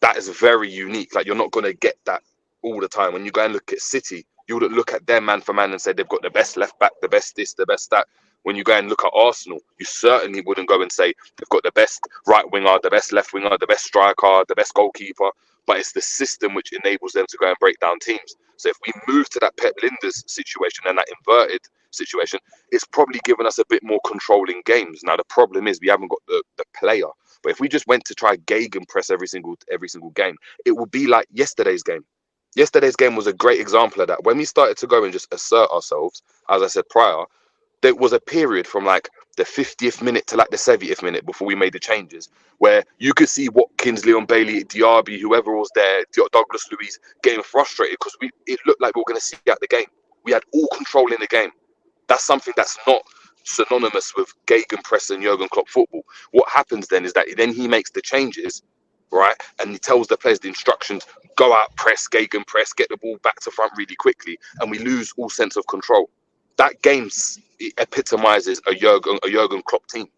That is very unique. Like, you're not going to get that all the time. When you go and look at City, you would look at them man for man and say they've got the best left back, the best this, the best that. When you go and look at Arsenal, you certainly wouldn't go and say they've got the best right winger, the best left winger, the best striker, the best goalkeeper. But it's the system which enables them to go and break down teams. So if we move to that Pep Linders situation and that inverted situation, it's probably given us a bit more control in games. Now, the problem is we haven't got the player. But if we just went to try gegenpress every single game, it would be like yesterday's game. Yesterday's game was a great example of that. When we started to go and just assert ourselves, as I said prior, there was a period from like the 50th minute to like the 70th minute before we made the changes, where you could see Watkins, Leon Bailey, Diaby, whoever was there, Douglas Luiz, getting frustrated because it looked like we were going to see out the game. We had all control in the game. That's something that's not synonymous with gegenpress and Jurgen Klopp football. What happens then is that then he makes the changes, right? And he tells the players the instructions, go out, press, gegenpress, get the ball back to front really quickly, and we lose all sense of control. That game epitomizes a Jurgen Klopp team.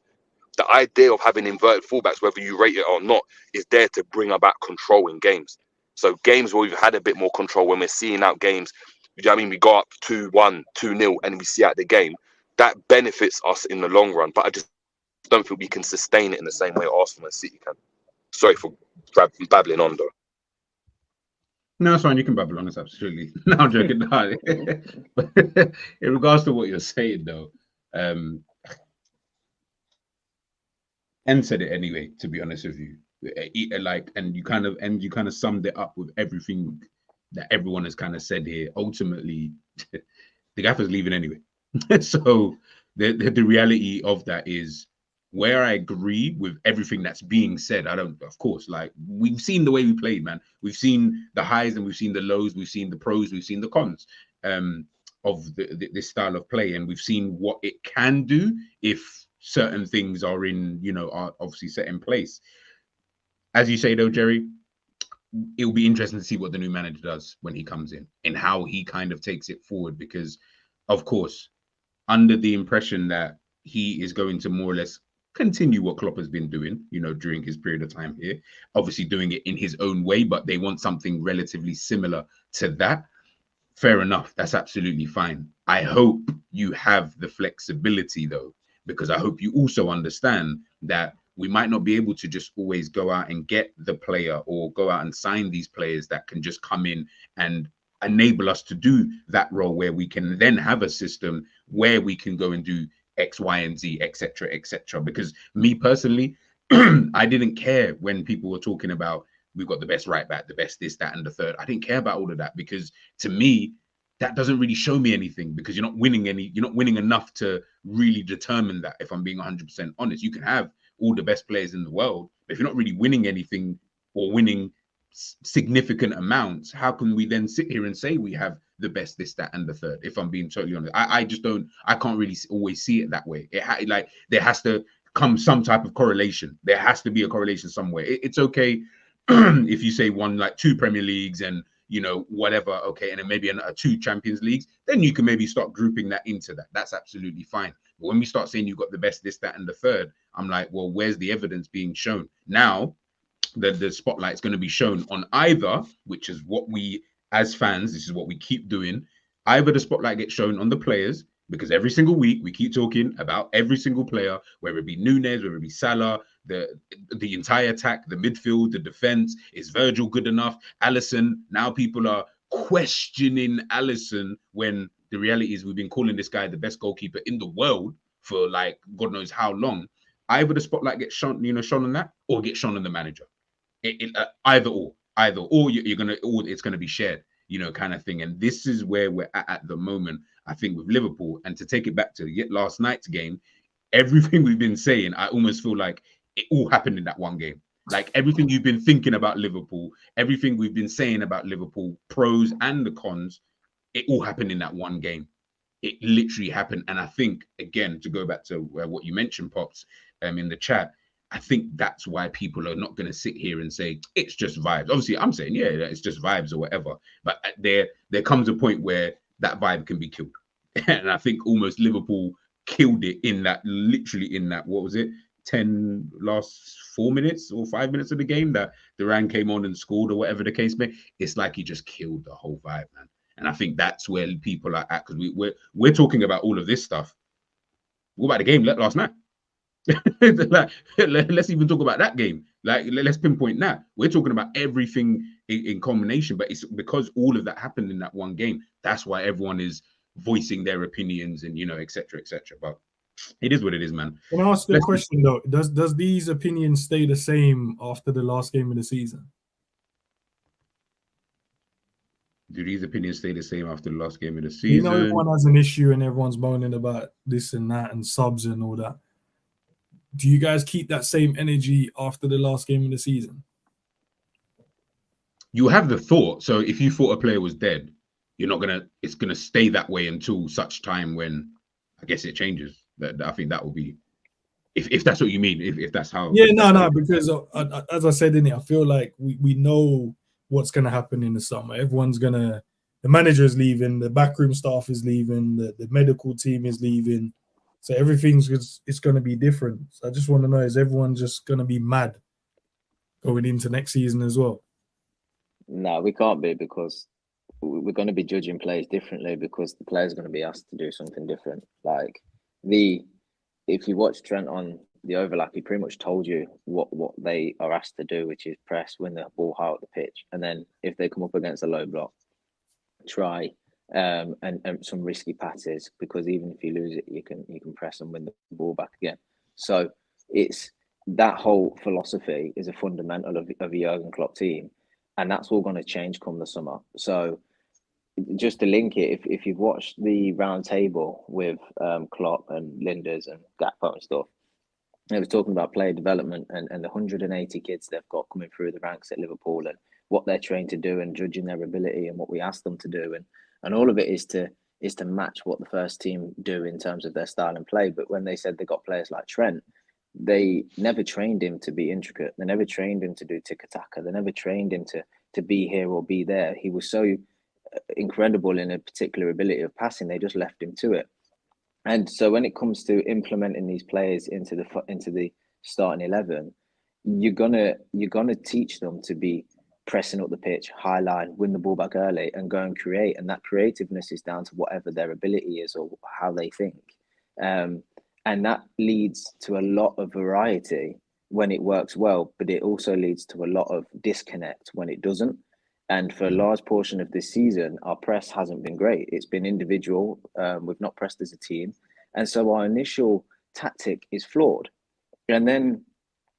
The idea of having inverted fullbacks, whether you rate it or not, is there to bring about control in games. So games where we've had a bit more control, when we're seeing out games, you know what I mean, we go up 2-1, 2-0, and we see out the game, that benefits us in the long run. But I just don't think we can sustain it in the same way Arsenal and City can. Sorry for babbling on, though. No, it's fine. You can babble on. It's absolutely. No, I'm joking. No. But in regards to what you're saying, though, and said it anyway. To be honest with you, and you kind of summed it up with everything that everyone has kind of said here. Ultimately, the gaffer's leaving anyway. So the reality of that is, where I agree with everything that's being said, of course, like, we've seen the way we played, man. We've seen the highs and we've seen the lows. We've seen the pros, we've seen the cons of this style of play. And we've seen what it can do if certain things are are obviously set in place. As you say, though, Jerry, it'll be interesting to see what the new manager does when he comes in and how he kind of takes it forward. Because, of course, under the impression that he is going to more or less continue what Klopp has been doing, during his period of time here, obviously doing it in his own way, but they want something relatively similar to that. Fair enough. That's absolutely fine. I hope you have the flexibility, though, because I hope you also understand that we might not be able to just always go out and get the player or go out and sign these players that can just come in and enable us to do that role, where we can then have a system where we can go and do X, Y, and Z, etc., etc. Because me personally, I didn't care when people were talking about we've got the best right back, the best this, that, and the third. I didn't care about all of that, because to me, that doesn't really show me anything, because you're not winning enough to really determine that. If I'm being 100% honest, you can have all the best players in the world, but if you're not really winning anything or winning significant amounts, how can we then sit here and say we have the best, this, that, and the third. If I'm being totally honest, I just don't. I can't really always see it that way. Like there has to come some type of correlation. There has to be a correlation somewhere. It's okay if you say won like 2 Premier Leagues and whatever, okay, and then maybe 2 Champions Leagues, then you can maybe start grouping that into that. That's absolutely fine. But when we start saying you've got the best, this, that, and the third, I'm like, well, where's the evidence being shown? Now, the spotlight is going to be shown on either, which is what we, as fans, this is what we keep doing, either the spotlight gets shown on the players, because every single week we keep talking about every single player, whether it be Nunez, whether it be Salah, the entire attack, the midfield, the defense. Is Virgil good enough? Alisson. Now people are questioning Alisson when the reality is we've been calling this guy the best goalkeeper in the world for like God knows how long. Either the spotlight gets shown, shown on that, or get shown on the manager. Either or, you're gonna, or it's gonna be shared, kind of thing. And this is where we're at the moment, I think, with Liverpool. And to take it back to last night's game, everything we've been saying, I almost feel like it all happened in that one game. Like everything you've been thinking about Liverpool, everything we've been saying about Liverpool, pros and the cons, it all happened in that one game. It literally happened. And I think, again, to go back to what you mentioned, Pops, in the chat, I think that's why people are not going to sit here and say it's just vibes. Obviously, I'm saying, yeah, it's just vibes or whatever. But there comes a point where that vibe can be killed. And I think almost Liverpool killed it in that, literally in that, what was it, 10 last 4 minutes or 5 minutes of the game that Duran came on and scored or whatever the case may. It's like he just killed the whole vibe, man. And I think that's where people are at, because we're talking about all of this stuff. What about the game last night? Let's even talk about that game. Like, let's pinpoint that. We're talking about everything in combination, but it's because all of that happened in that one game. That's why everyone is voicing their opinions and etc. But it is what it is, man. Can I ask you a question though? Does these opinions stay the same after the last game of the season? Do these opinions stay the same after the last game of the season? You know, everyone has an issue and everyone's moaning about this and that and subs and all that. Do you guys keep that same energy after the last game of the season? You have the thought. So if you thought a player was dead, it's gonna stay that way until such time when, I guess, it changes. I think that will be, if that's what you mean, if that's how. Yeah, no, because as I said in it, I feel like we know what's going to happen in the summer. The manager is leaving, the backroom staff is leaving, the medical team is leaving. So it's going to be different. So I just want to know, is everyone just going to be mad going into next season as well? No, we can't be, because we're going to be judging players differently, because the players are going to be asked to do something different. Like if you watch Trent on the overlap, he pretty much told you what they are asked to do, which is press, win the ball high up the pitch, and then if they come up against a low block, try and some risky passes, because even if you lose it, you can press and win the ball back again. So it's that whole philosophy is a fundamental of a Jurgen Klopp team, and that's all going to change come the summer. So just to link it, if you've watched the round table with Klopp and Linders and Gakpo and stuff, they were talking about player development and the 180 kids they've got coming through the ranks at Liverpool and what they're trained to do and judging their ability and what we ask them to do. And all of it is to match what the first team do in terms of their style and play. But when they said they got players like Trent, they never trained him to be intricate. They never trained him to do tiki-taka. They never trained him to be here or be there. He was so incredible in a particular ability of passing. They just left him to it. And so when it comes to implementing these players into the starting 11, you're gonna teach them to be pressing up the pitch, high line, win the ball back early, and go and create. And that creativeness is down to whatever their ability is or how they think. And that leads to a lot of variety when it works well, but it also leads to a lot of disconnect when it doesn't. And for a large portion of this season, our press hasn't been great. It's been individual. We've not pressed as a team. And so our initial tactic is flawed. And then,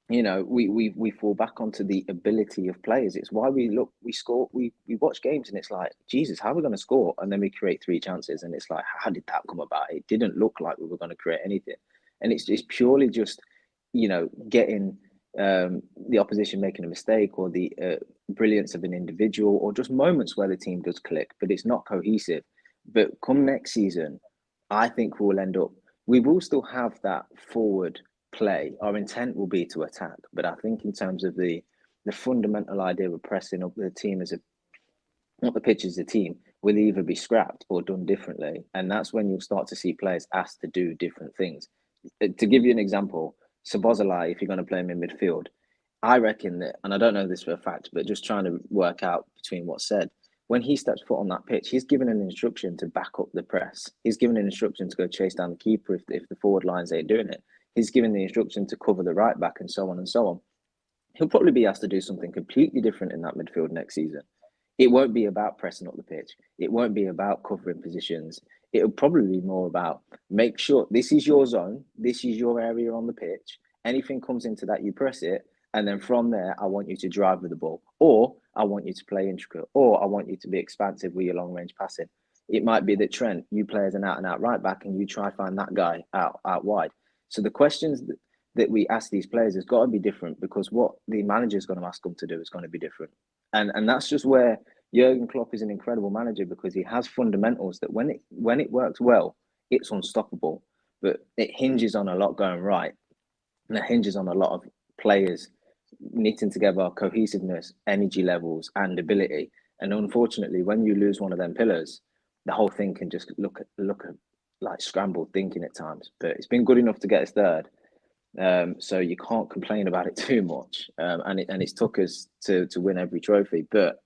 we fall back onto the ability of players. It's why we score, we watch games and it's like, Jesus, how are we going to score? And then we create 3 chances. And it's like, how did that come about? It didn't look like we were going to create anything. And it's purely just, getting the opposition making a mistake, or the brilliance of an individual, or just moments where the team does click, but it's not cohesive. But come next season, I think we will still have that forward play. Our intent will be to attack, but I think in terms of the fundamental idea of pressing up the team not the pitch as a team, will either be scrapped or done differently. And that's when you'll start to see players asked to do different things. To give you an example, Szoboszlai, if you're going to play him in midfield, I reckon that, and I don't know this for a fact, but just trying to work out between what's said, when he steps foot on that pitch, he's given an instruction to back up the press. He's given an instruction to go chase down the keeper if the forward lines ain't doing it. He's given the instruction to cover the right back, and so on and so on. He'll probably be asked to do something completely different in that midfield next season. It won't be about pressing up the pitch. It won't be about covering positions. It'll probably be more about make sure this is your zone. This is your area on the pitch. Anything comes into that, you press it. And then from there, I want you to drive with the ball, or I want you to play intricate, or I want you to be expansive with your long range passing. It might be that Trent, you play as an out and out right back, and you try to find that guy out wide. So the questions that we ask these players has got to be different, because what the manager is going to ask them to do is going to be different. And that's just where Jurgen Klopp is an incredible manager, because he has fundamentals that when it works well, it's unstoppable. But it hinges on a lot going right, and it hinges on a lot of players knitting together cohesiveness, energy levels, and ability. And unfortunately, when you lose one of them pillars, the whole thing can just look like scrambled thinking at times. But it's been good enough to get us third. So you can't complain about it too much, and it's took us to win every trophy. But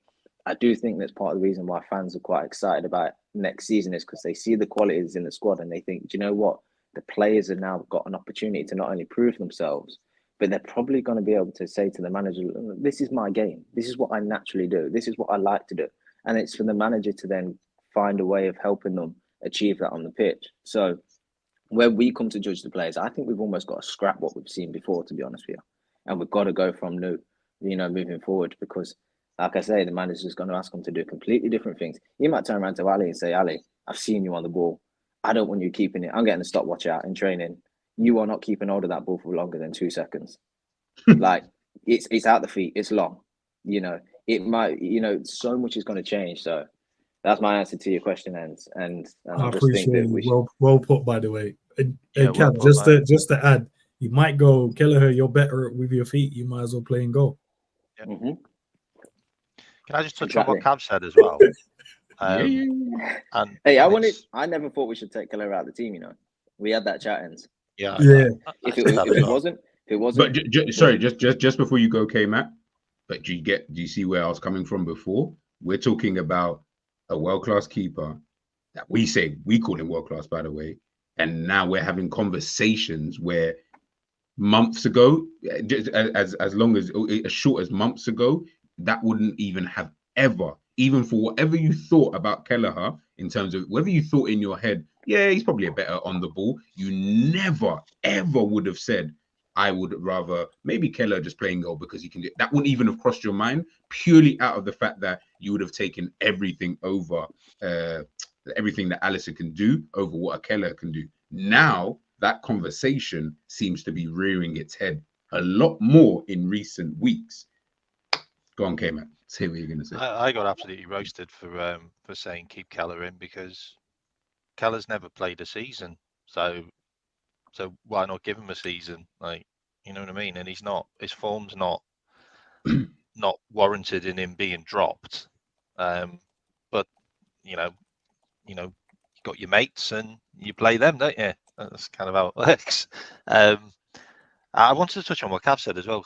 I do think that's part of the reason why fans are quite excited about next season, is because they see the qualities in the squad and they think, do you know what? The players have now got an opportunity to not only prove themselves, but they're probably going to be able to say to the manager, this is my game. This is what I naturally do. This is what I like to do. And it's for the manager to then find a way of helping them achieve that on the pitch. So when we come to judge the players, I think we've almost got to scrap what we've seen before, to be honest with you. And we've got to go from new, moving forward, because like I say, the manager's going to ask them to do completely different things. You might turn around to Ali and say, Ali, I've seen you on the ball. I don't want you keeping it. I'm getting a stopwatch out in training. You are not keeping hold of that ball for longer than 2 seconds. Like it's out the feet. It's long. It might, so much is going to change. So that's my answer to your question, and I appreciate it. Well put, by the way. And Cap, well just to add, you might go, Kelleher, you're better with your feet. You might as well play and go. Yeah. Mm-hmm. Can I just touch on what Cav said as well? And hey, I never thought we should take Kelleher out of the team. We had that chat ends. Yeah. If it wasn't. But sorry, just before you go, K-Matt. But do you see where I was coming from before? We're talking about a world-class keeper that we call him world-class, by the way. And now we're having conversations where months ago, as short as months ago, that wouldn't even have ever, even for whatever you thought about Kelleher, in terms of whether you thought in your head, yeah, he's probably a better on the ball, you never, ever would have said, I would rather maybe Kelleher just playing goal because he can do it. That wouldn't even have crossed your mind, purely out of the fact that you would have taken everything over, everything that Alisson can do over what a Kelleher can do. Now, that conversation seems to be rearing its head a lot more in recent weeks. Go on, K-Man. Say what you're going to say. I got absolutely roasted for saying keep Kelleher in, because Kelleher's never played a season. So why not give him a season? Like, you know what I mean? And his form's not warranted in him being dropped. But you got your mates and you play them, don't you? That's kind of how it works. I wanted to touch on what Cav said as well,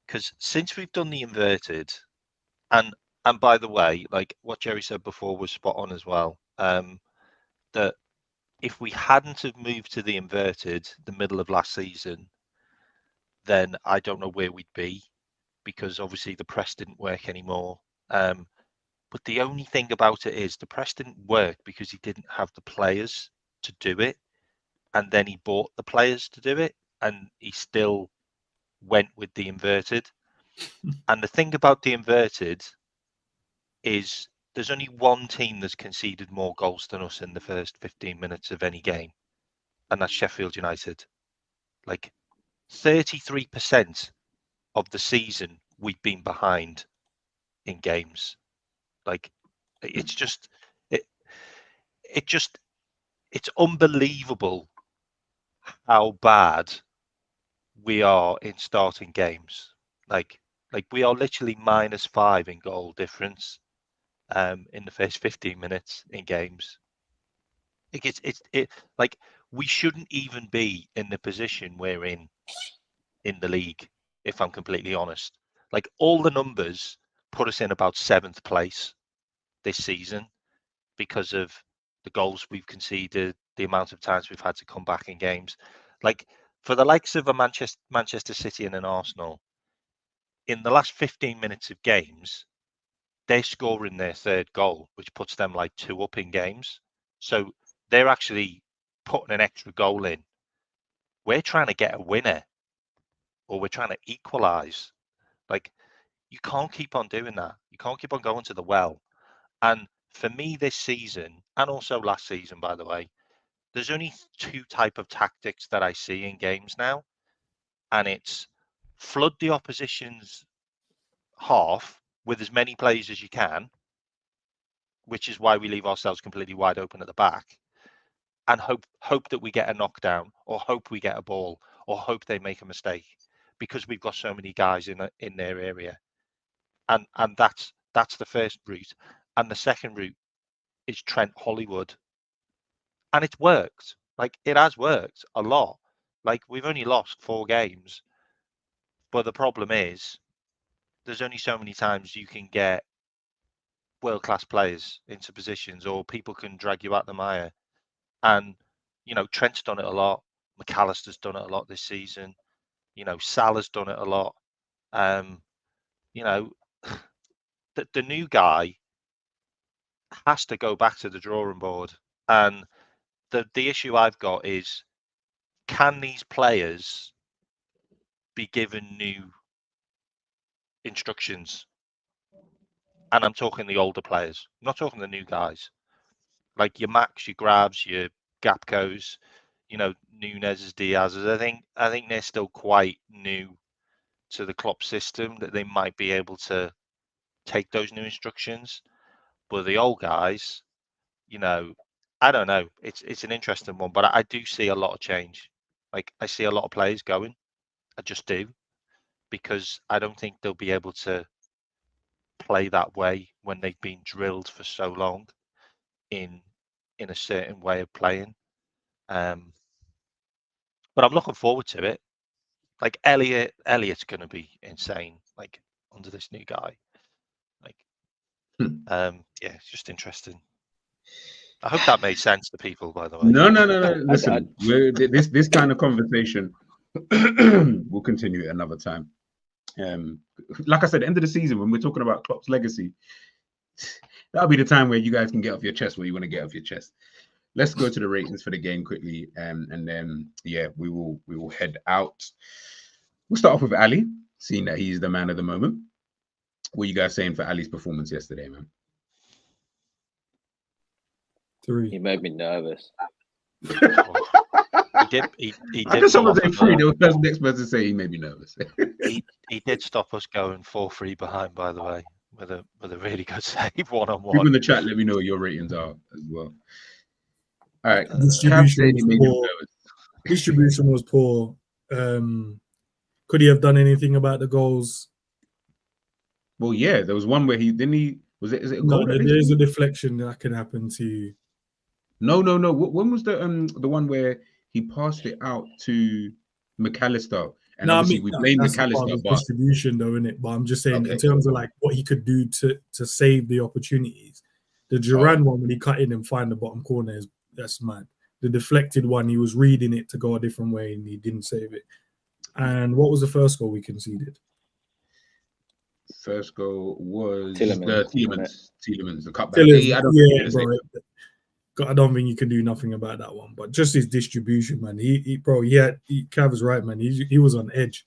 because since we've done the inverted, and by the way, like what Jerry said before was spot on as well, that if we hadn't have moved to the inverted the middle of last season, then I don't know where we'd be, because obviously the press didn't work anymore. But the only thing about it is the press didn't work because he didn't have the players to do it. And then he bought the players to do it, and he still went with the inverted. And the thing about the inverted is there's only one team that's conceded more goals than us in the first 15 minutes of any game, and that's Sheffield United. Like, 33% of the season we've been behind in games. Like, it's just it's unbelievable how bad we are in starting games. Like we are literally -5 in goal difference in the first 15 minutes in games. Like, we shouldn't even be in the position we're in the league, if I'm completely honest. Like, all the numbers put us in about 7th place this season because of the goals we've conceded, the amount of times we've had to come back in games. Like, for the likes of a Manchester City and an Arsenal, in the last 15 minutes of games, they're scoring their 3rd goal, which puts them like 2 up in games. So they're actually putting an extra goal in. We're trying to get a winner, or we're trying to equalise. Like, you can't keep on doing that. You can't keep on going to the well. And for me this season, and also last season, by the way, there's only 2 type of tactics that I see in games now. And it's flood the opposition's half with as many players as you can, which is why we leave ourselves completely wide open at the back, and hope that we get a knockdown, or hope we get a ball, or hope they make a mistake, because we've got so many guys in their area. And that's the first route. And the second route is Trent Hollywood. And it's worked. Like, it has worked a lot. Like, we've only lost 4 games. But the problem is, there's only so many times you can get world-class players into positions, or people can drag you out the mire. And, Trent's done it a lot. McAllister's done it a lot this season. Salah's done it a lot. The new guy has to go back to the drawing board. And the issue I've got is, can these players be given new instructions? And I'm talking the older players, I'm not talking the new guys. Like your Max, your Grabs, your Gapcos, Nunez's, Diaz's. I think they're still quite new to the Klopp system, that they might be able to take those new instructions. But the old guys, I don't know. It's an interesting one, but I do see a lot of change. Like, I see a lot of players going. I just do, because I don't think they'll be able to play that way when they've been drilled for so long in a certain way of playing. But I'm looking forward to it. Like, Elliott's going to be insane. Like, under this new guy. Like, yeah, it's just interesting. I hope that made sense to people, by the way. No. Listen, this kind of conversation we'll continue it another time. Like I said, end of the season, when we're talking about Klopp's legacy, that'll be the time where you guys can get off your chest what you want to get off your chest. Let's go to the ratings for the game quickly, and then we will head out. We'll start off with Ali, seeing that he's the man of the moment. What are you guys saying for Ali's performance yesterday, man? 3. He made me nervous. He did. I just someone say 3. There was the next person to say he made me nervous. he did stop us going 4-3 behind, by the way, with a really good save, 1-on-1. People in the chat, let me know what your ratings are as well. All right, Distribution was poor. Could he have done anything about the goals? Well, yeah, there was one where is it a goal? No, there's a deflection that can happen to you. No. When was the one where he passed it out to McAllister? And obviously we blame McAllister, but distribution, though, isn't it? But I'm just saying, in terms of like what he could do to save the opportunities. The Duran one, when he cut in and find the bottom corner, that's mad. The deflected one, he was reading it to go a different way and he didn't save it. And what was the first goal we conceded? First goal was Tielemans, the cutback. I don't think you can do nothing about that one. But just his distribution, man. Cav was right, man. He was on edge.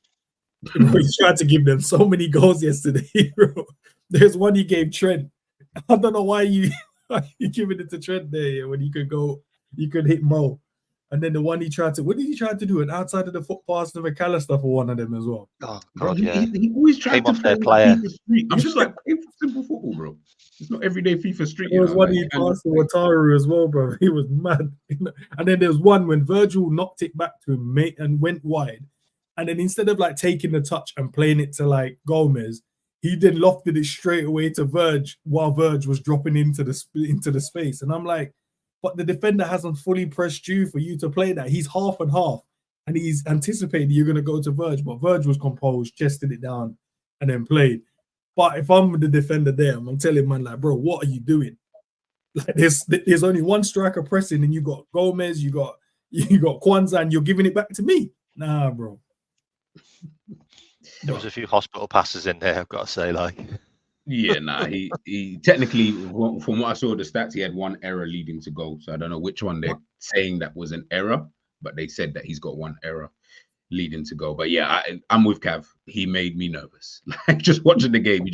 He tried to give them so many goals yesterday, bro. There's one he gave Trent. I don't know why you giving it to Trent there when you could hit Mo. And then the one he tried to, what did he try to do? An outside of the foot pass to McAllister for one of them as well. Oh Bro, God, yeah. he always tried Came to off play their player. FIFA Street. I'm just like, play simple football, bro. It's not everyday FIFA Street. There was one like, he passed to Wataru as well, bro. He was mad. And then there's one when Virgil knocked it back to him, mate, and went wide. And then instead of like taking the touch and playing it to like Gomez, he then lofted it straight away to Verge while Verge was dropping into the space. And I'm like, but the defender hasn't fully pressed you for you to play that. He's half and half, and he's anticipating you're going to go to Verge, but Verge was composed, chested it down, and then played. But if I'm the defender there, I'm telling man like, bro, what are you doing? Like there's only one striker pressing, and you got Gomez, you got Kwanzaa, and you're giving it back to me. Nah, bro. There was a few hospital passes in there, I've got to say, like. Yeah, nah, he technically, from what I saw the stats, he had one error leading to goal. So I don't know which one they're saying that was an error, but they said that he's got one error leading to goal. But yeah, I'm with Cav. He made me nervous. Like just watching the game,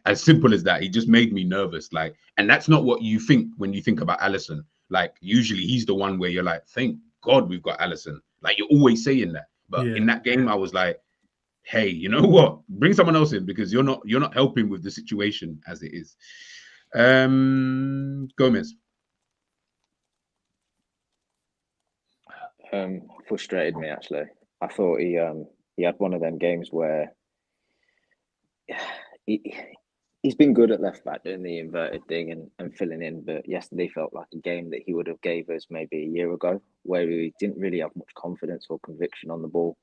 as simple as that, he just made me nervous. Like, and that's not what you think when you think about Alisson. Like usually he's the one where you're like, thank God we've got Alisson. Like you're always saying that. But in that game, I was like, hey, you know what? Bring someone else in because you're not helping with the situation as it is. Gomez. Frustrated me actually. I thought he had one of them games where he's been good at left back doing the inverted thing and filling in, but yesterday felt like a game that he would have gave us maybe a year ago, where he didn't really have much confidence or conviction on the ball.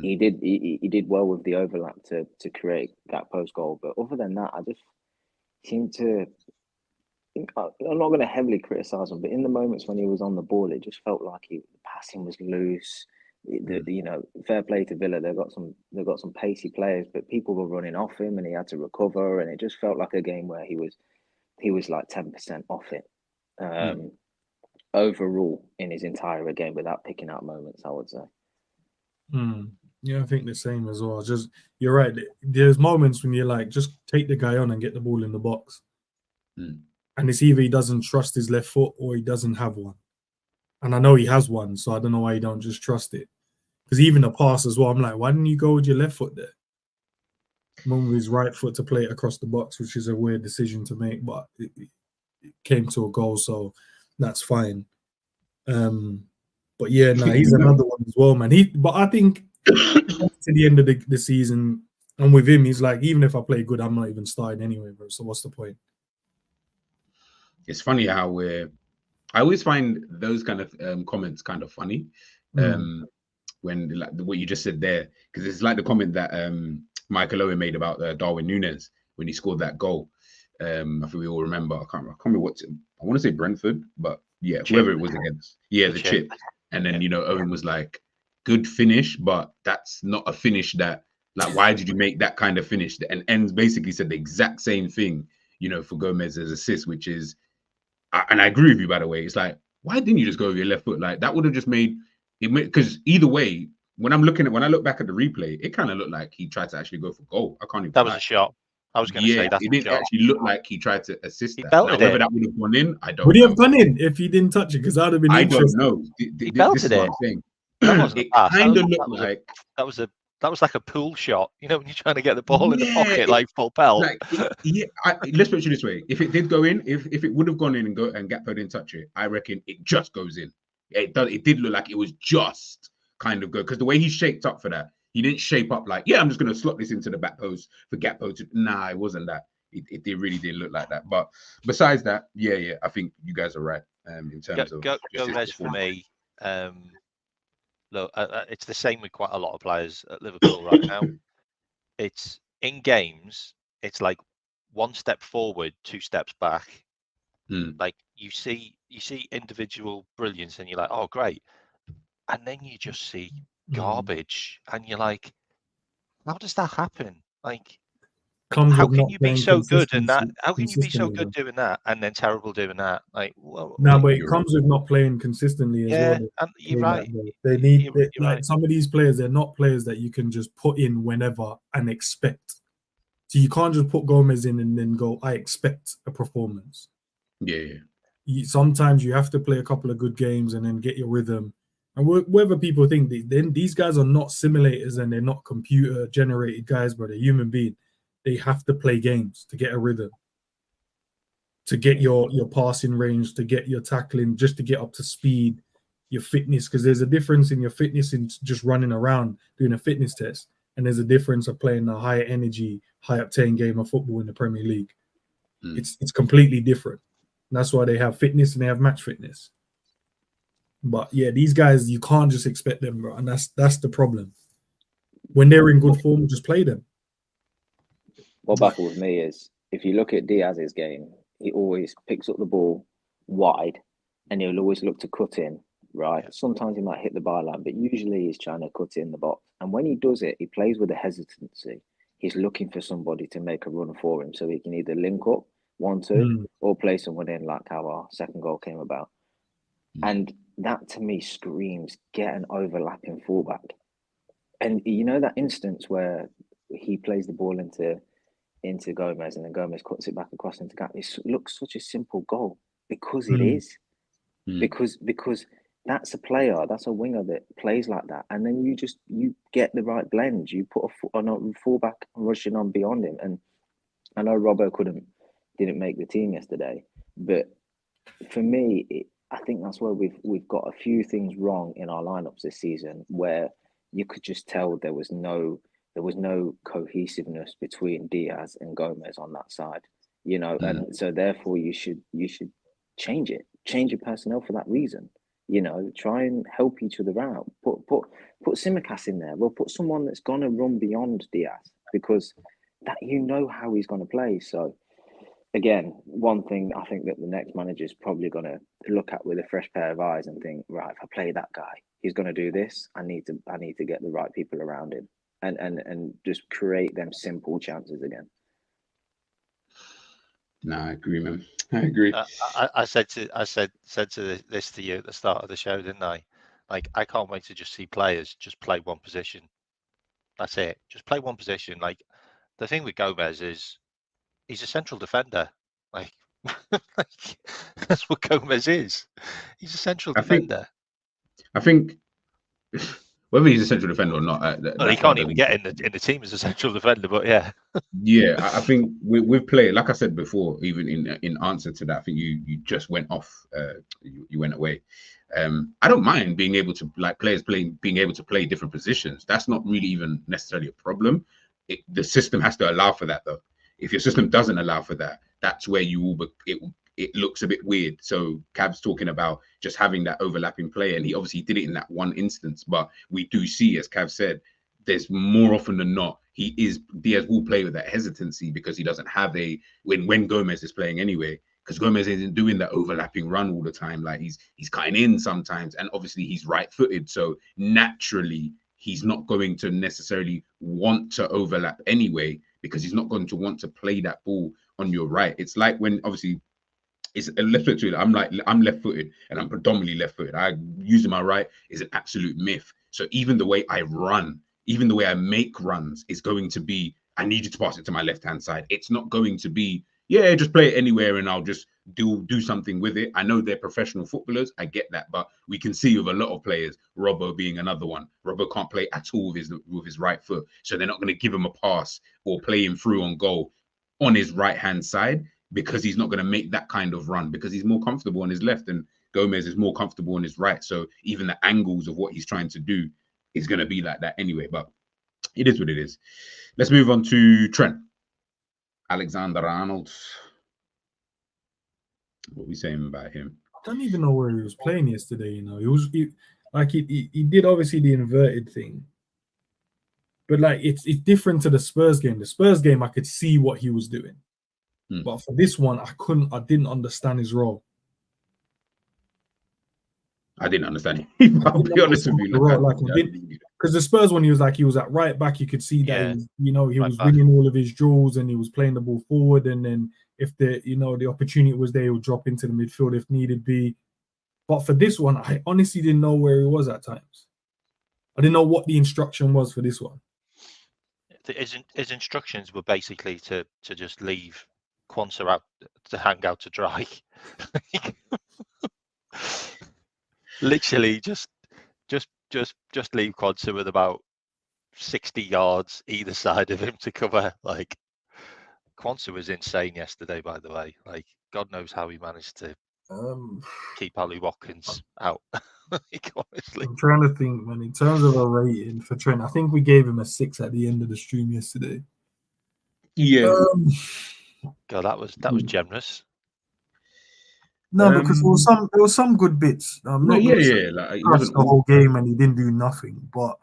He did well with the overlap to create that post goal, but other than that, I just seem to. I'm not going to heavily criticize him, but in the moments when he was on the ball, it just felt like the passing was loose. Fair play to Villa. They've got some pacey players, but people were running off him, and he had to recover. And it just felt like a game where he was like 10% off it overall in his entire game, without picking out moments, I would say. Yeah, I think the same as well. Just you're right. There's moments when you're like, just take the guy on and get the ball in the box. And it's either he doesn't trust his left foot or he doesn't have one. And I know he has one, so I don't know why you don't just trust it. Because even the pass as well, I'm like, why didn't you go with your left foot there? One with his right foot to play it across the box, which is a weird decision to make, but it came to a goal, so that's fine. But yeah, he's another one as well, man. But I think to the end of the season, and with him, he's like, even if I play good, I'm not even starting anyway, bro. So what's the point? It's funny how I always find those kind of comments kind of funny when like what you just said there, because it's like the comment that Michael Owen made about Darwin Núñez when he scored that goal. I think we all remember. I can't remember I want to say Brentford, but yeah, whoever it was against. Yeah, the chip. And then Owen was like, good finish, but that's not a finish that, like, why did you make that kind of finish? And Enns basically said the exact same thing, for Gomez's assist, which is, and I agree with you, by the way. It's like, why didn't you just go with your left foot? Like that would have just made it, because either way, when I look back at the replay, it kind of looked like he tried to actually go for goal. I can't even. That was a shot. I was going to say that. It didn't actually look like he tried to assist that. Belted whether that would have gone in, I don't know. Would he have gone in if he didn't touch it? Because I'd have been interested. I don't know. He belted it. That wasn't it. Kind of looked like that was like a pool shot. When you're trying to get the ball in the pocket, like full pelt. Like, let's put it this way: if it did go in, if it would have gone in and Gakpo didn't touch it, I reckon it just goes in. It did look like it was just kind of good, because the way he shaped up for that, he didn't shape up like, I'm just going to slot this into the back post for Gakpo to. Nah, it wasn't that. It really didn't look like that. But besides that, yeah, I think you guys are right in terms of Gomez for me. Look, it's the same with quite a lot of players at Liverpool right now. It's in games, it's like one step forward, two steps back. Like you see individual brilliance, and you're like, oh great, and then you just see garbage, and you're like, how does that happen? Like, how can you be so good in that? How can you be so good doing that and then terrible doing that? Like, well, but it comes with not playing consistently as well. And you're right. They need some of these players. They're not players that you can just put in whenever and expect. So you can't just put Gomez in and then go, I expect a performance. Yeah. sometimes you have to play a couple of good games and then get your rhythm. And whether people think then these guys are not simulators and they're not computer generated guys, but they're human beings. They have to play games to get a rhythm, to get your passing range, to get your tackling, just to get up to speed, your fitness, because there's a difference in your fitness in just running around doing a fitness test, and there's a difference of playing a higher energy, high octane game of football in the Premier League. It's completely different. And that's why they have fitness and they have match fitness. But yeah, these guys, you can't just expect them, bro, and that's the problem. When they're in good form, just play them. What baffles me is if you look at Diaz's game, he always picks up the ball wide and he'll always look to cut in, right? Sometimes he might hit the byline, but usually he's trying to cut in the box. And when he does it, he plays with a hesitancy. He's looking for somebody to make a run for him so he can either link up 1-2 or play someone in, like how our second goal came about. And that to me screams get an overlapping fullback. And you know that instance where he plays the ball into Gomez and then Gomez cuts it back across into Gap. It looks such a simple goal because it is. Because that's a player, that's a winger that plays like that. And then you get the right blend. You put a fullback rushing on beyond him. And I know Robbo didn't make the team yesterday, but for me, I think that's where we've got a few things wrong in our lineups this season, where you could just tell there was no cohesiveness between Diaz and Gomez on that side, and so therefore you should change your personnel for that reason. Try and help each other out. Put Tsimikas in there. Well, put someone that's gonna run beyond Diaz, because that how he's gonna play. So again, one thing I think that the next manager is probably gonna look at with a fresh pair of eyes and think, right, if I play that guy, he's gonna do this. I need to get the right people around him. And just create them simple chances again. No, I agree, man. I agree. I said this to you at the start of the show, didn't I? Like, I can't wait to just see players just play one position. That's it. Just play one position. Like, the thing with Gomez is he's a central defender. Like, that's what Gomez is. He's a central defender. I think whether he's a central defender or not, he can't even get in the team as a central defender. But yeah, I think we've played, like I said before, even in answer to that. I think you just went off. You went away. I don't mind being able to being able to play different positions. That's not really even necessarily a problem. The system has to allow for that, though. If your system doesn't allow for that, that's where it looks a bit weird. So Cav's talking about just having that overlapping play, and he obviously did it in that one instance. But we do see, as Cav said, there's more often than not, Diaz will play with that hesitancy because he doesn't have when Gomez is playing anyway, because Gomez isn't doing that overlapping run all the time. Like he's cutting in sometimes, and obviously he's right-footed, so naturally he's not going to necessarily want to overlap anyway, because he's not going to want to play that ball on your right. It's like when obviously it's a left-footed. I'm left-footed and I'm predominantly left-footed. Using my right is an absolute myth. So even the way I run, even the way I make runs is going to be, I need you to pass it to my left-hand side. It's not going to be, just play it anywhere and I'll just do something with it. I know they're professional footballers. I get that. But we can see with a lot of players, Robbo being another one. Robbo can't play at all with his right foot. So they're not going to give him a pass or play him through on goal on his right-hand side, because he's not going to make that kind of run, because he's more comfortable on his left and Gomez is more comfortable on his right. So even the angles of what he's trying to do is going to be like that anyway. But it is what it is. Let's move on to Trent Alexander-Arnold. What are we saying about him? I don't even know where he was playing yesterday. He did obviously the inverted thing, but like it's different to the Spurs game. The Spurs game, I could see what he was doing, but for this one, I didn't understand his role. I didn't understand him. I'll be honest with you. Because the Spurs one, he was at right back. You could see that he was winning all of his draws and he was playing the ball forward. And then if the opportunity was there, he would drop into the midfield if needed be. But for this one, I honestly didn't know where he was at times. I didn't know what the instruction was for this one. His instructions were basically to just leave Quansah out to hang out to dry. Literally, just leave Quansah with about 60 yards either side of him to cover. Like, Quansah was insane yesterday, by the way. Like, God knows how he managed to keep Ollie Watkins out. Like, honestly. I'm trying to think, man. In terms of a rating for Trent, I think we gave him a 6 at the end of the stream yesterday. Yeah. God, that was generous. No, because there was some good bits. No, not yeah. Like, it wasn't the whole game, and he didn't do nothing. But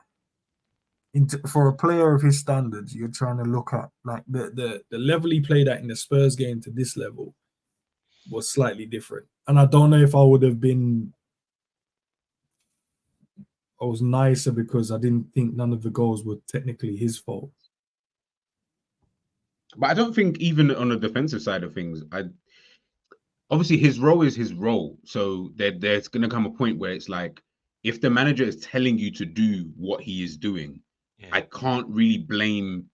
for a player of his standards, you're trying to look at like the level he played at in the Spurs game to this level was slightly different. And I don't know if I would have been. I was nicer because I didn't think none of the goals were technically his fault. But I don't think even on the defensive side of things, obviously his role is his role. So there's going to come a point where it's like, if the manager is telling you to do what he is doing, I can't really blame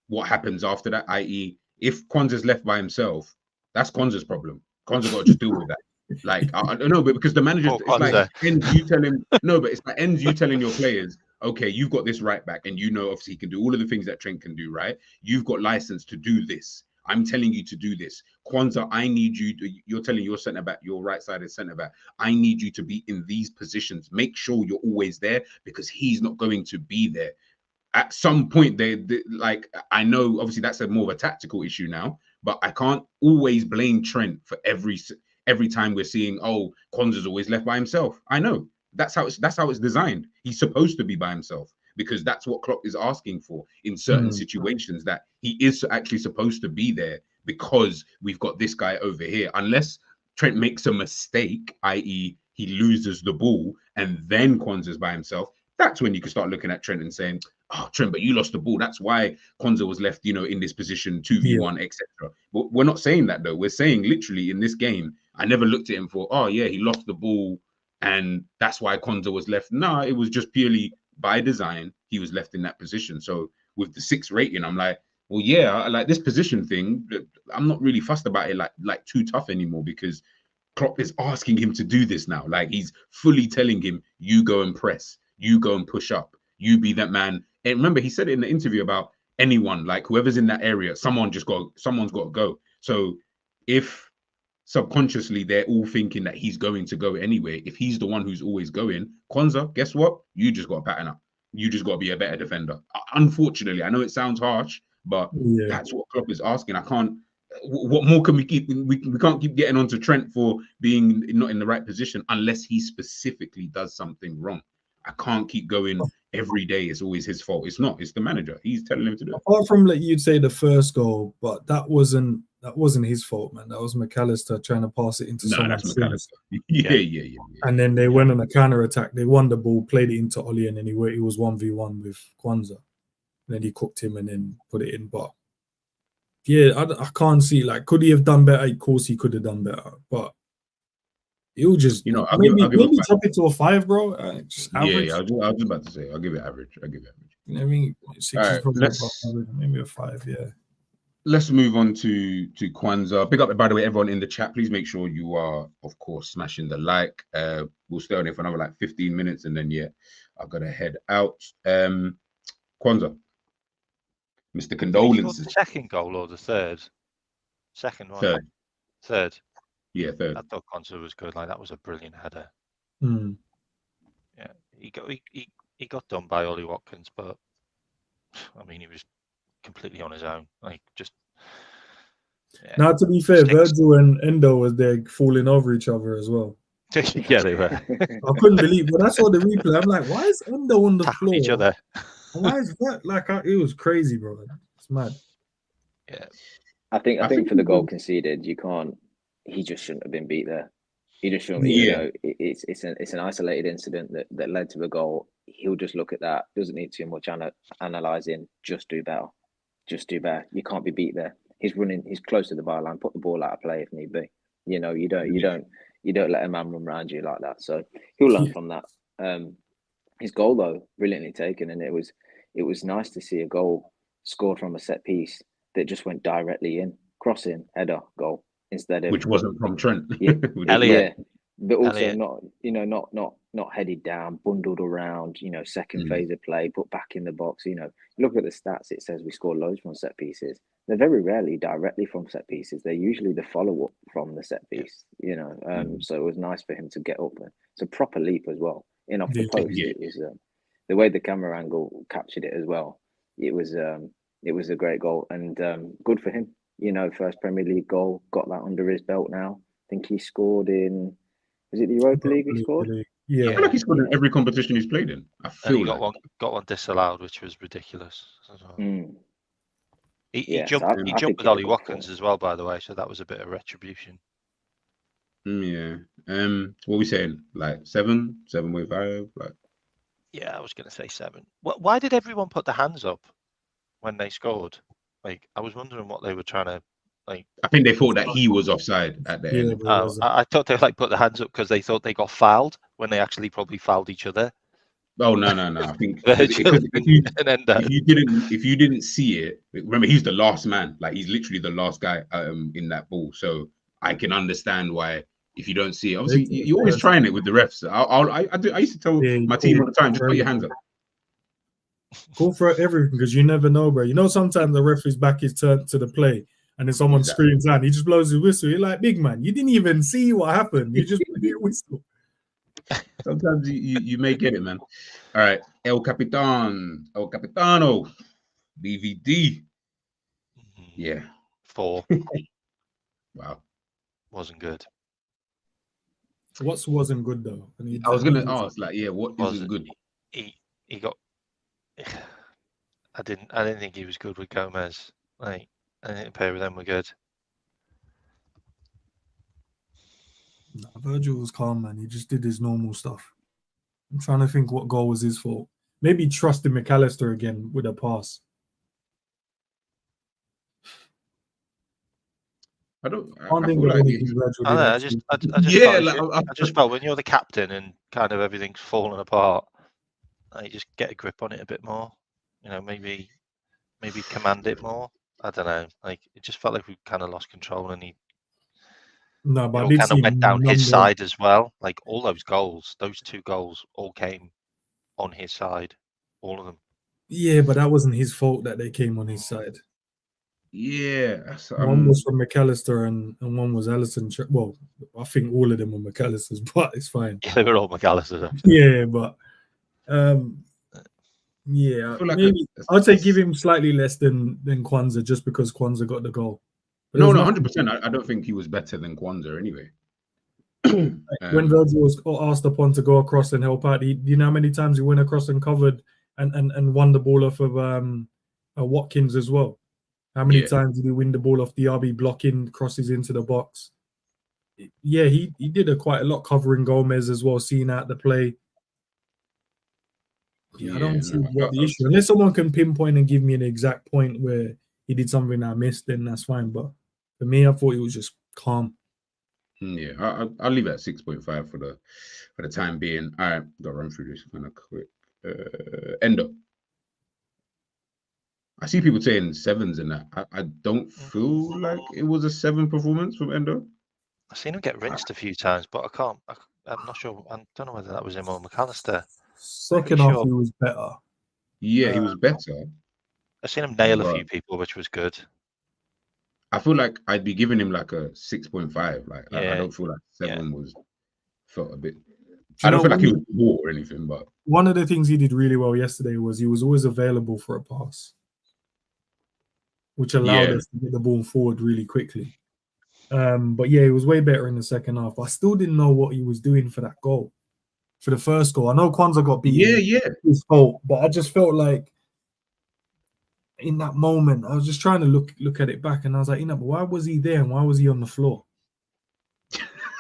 what happens after that. I.e., if Quansah's left by himself, that's Quansah's problem. Quansah got to just deal with that. Like, I don't know, but because the manager, it's like ends you tell him, no, but it's like ends you telling your players, okay, you've got this right back, and you know, obviously, he can do all of the things that Trent can do, right? You've got license to do this. I'm telling you to do this. Quansah, I need you to, you're telling your centre back, your right-sided centre back, I need you to be in these positions. Make sure you're always there because he's not going to be there. At some point, they like, I know, obviously, that's more of a tactical issue now, but I can't always blame Trent for every time we're seeing, oh, Quansah's always left by himself. I know that's how it's designed. He's supposed to be by himself because that's what Klopp is asking for in certain situations, that he is actually supposed to be there because we've got this guy over here. Unless Trent makes a mistake, i.e., he loses the ball and then Quansah's by himself, that's when you can start looking at Trent and saying, oh, Trent, but you lost the ball. That's why Quansah was left, in this position, 2v1, etc. But we're not saying that, though. We're saying literally in this game, I never looked at him for, oh, yeah, he lost the ball and that's why Quansah was left. No, it was just purely by design. He was left in that position. So with the 6 rating, I'm like, well, yeah, like this position thing, I'm not really fussed about it like too tough anymore because Klopp is asking him to do this now. Like, he's fully telling him, you go and press, you go and push up, you be that man. And remember, he said it in the interview about anyone, like whoever's in that area, someone's got to go. So if subconsciously they're all thinking that he's going to go anyway, if he's the one who's always going, Quansah, guess what? You just got to pattern up. You just got to be a better defender. Unfortunately, I know it sounds harsh, but that's what Klopp is asking. I can't. What more can we keep? We can't keep getting onto Trent for being not in the right position unless he specifically does something wrong. I can't keep going every day. It's always his fault. It's not. It's the manager. He's telling him to do it. Apart from, like, you'd say the first goal, but that wasn't his fault, man. That was McAllister trying to pass it into someone. That's McAllister. Yeah. And then they went on a counter attack. They won the ball, played it into Ollie, and then he was 1v1 with Quansah. And then he cooked him and then put it in. But yeah, I can't see, like, could he have done better? Of course he could have done better, but he'll just, maybe top it to a 5, bro. Just average. Yeah, I was just about to say, I'll give it average. I mean, 6 is probably maybe a 5, yeah. Let's move on to Quansah. Big up, by the way, everyone in the chat. Please make sure you are, of course, smashing the like. We'll stay on it for another like 15 minutes, and then I've got to head out. Quansah, Mr. Condolences. The second goal or the third? Second one. Third. Yeah, third. I thought Quansah was good. Like, that was a brilliant header. Yeah, he got done by Ollie Watkins, but I mean, he was completely on his own. Like, just. Yeah. Now, to be fair, Virgil and Endo was there falling over each other as well. Yeah, they were. I couldn't believe, but that's what the replay. I'm like, why is Endo on the floor? Each other. Why is that? Like, it was crazy, bro. It's mad. Yeah. I think for the goal conceded, you can't. He just shouldn't have been beat there. He just shouldn't. It's an isolated incident that led to the goal. He'll just look at that. Doesn't need too much analysing. Just do better. You can't be beat there. He's running. He's close to the byline. Put the ball out of play if need be. You don't let a man run around you like that. So he'll learn from that. His goal, though, brilliantly taken, and it was nice to see a goal scored from a set piece that just went directly in. crossing, header, goal instead of which wasn't from Trent. Yeah. Elliot. But also Elliot. not headed down, bundled around, second Mm. phase of play, put back in the box. Look at the stats. It says we score loads from set pieces. They're very rarely directly from set pieces. They're usually the follow up from the set piece. So it was nice for him to get up there. It's a proper leap as well, in off the post. Yeah. It was the way the camera angle captured it as well. It was a great goal and good for him. First Premier League goal, got that under his belt now. I think he scored in. Was it the Europa League he scored? Yeah. I feel like he scored in every competition he's played in. I feel and he like got one disallowed, which was ridiculous. He jumped I think with Ollie Watkins as well, by the way, so that was a bit of retribution. Yeah. What are we saying? Like 7.5? Like, yeah, I was going to say 7. Why did everyone put their hands up when they scored? Like, I was wondering what they were trying to like. I think they thought that he was offside at the end. I thought they put their hands up because they thought they got fouled when they actually probably fouled each other. Oh no! I think if you didn't see it, remember he's the last man. Like he's literally the last guy in that ball. So I can understand why if you don't see it. Obviously, you're always trying it with the refs. I used to tell my team all the time, just put your hands up. Go for everything because you never know, bro. Sometimes the referee's back is turned to the play and then someone screams out. He just blows his whistle. You're like, big man, you didn't even see what happened. You just blew your whistle. Sometimes you may get it, man. All right, El Capitano, DVD. Yeah, 4. Wow, wasn't good. What wasn't good though? I was gonna ask, like, what isn't good? He got. I didn't think he was good with Gomez. Like, I didn't pair with them were good. No, Virgil was calm, man. He just did his normal stuff. I'm trying to think what goal was his fault. Maybe trusting McAllister again with a pass. I just felt when you're the captain and kind of everything's falling apart, you just get a grip on it a bit more. Maybe command it more. I don't know. Like it just felt like we kind of lost control, and he kind of went down his side as well. Like all those goals, those 2 goals, all came on his side, all of them. Yeah, but that wasn't his fault that they came on his side. Yeah, one was from McAllister and one was Alisson. Well, I think all of them were McAllister's, but it's fine. Yeah, they were all McAllister's. Yeah, but yeah, maybe I'd say give him slightly less than Kwanzaa just because Kwanzaa got the goal. But no, 100%. I don't think he was better than Kwanzaa anyway. When Virgil was asked upon to go across and help out, do you know how many times he went across and covered and won the ball off of Watkins as well? How many times did he win the ball off DRB blocking crosses into the box? Yeah, he did quite a lot covering Gomez as well, seeing out the play. I don't see what the issue. Unless someone can pinpoint and give me an exact point where he did something I missed, then that's fine. But for me, I thought he was just calm. Yeah, I'll leave it at 6.5 for the time being. All right, got to run through this kind of quick. Endo. I see people saying 7s and that. I don't feel like it was a 7 performance from Endo. I've seen him get rinsed a few times, but I'm not sure. I don't know whether that was him or McAllister. Second half, he was better. Yeah, he was better. I've seen him nail a few people, which was good. I feel like I'd be giving him like a 6.5. Like I don't feel like 7 felt a bit. I don't feel like he was poor or anything, but one of the things he did really well yesterday was he was always available for a pass, which allowed us to get the ball forward really quickly. But yeah, he was way better in the second half. I still didn't know what he was doing for that goal, for the first goal. I know Kwanzaa got beaten. Yeah, his fault, but I just felt like in that moment, I was just trying to look at it back, and I was like, but why was he there and why was he on the floor?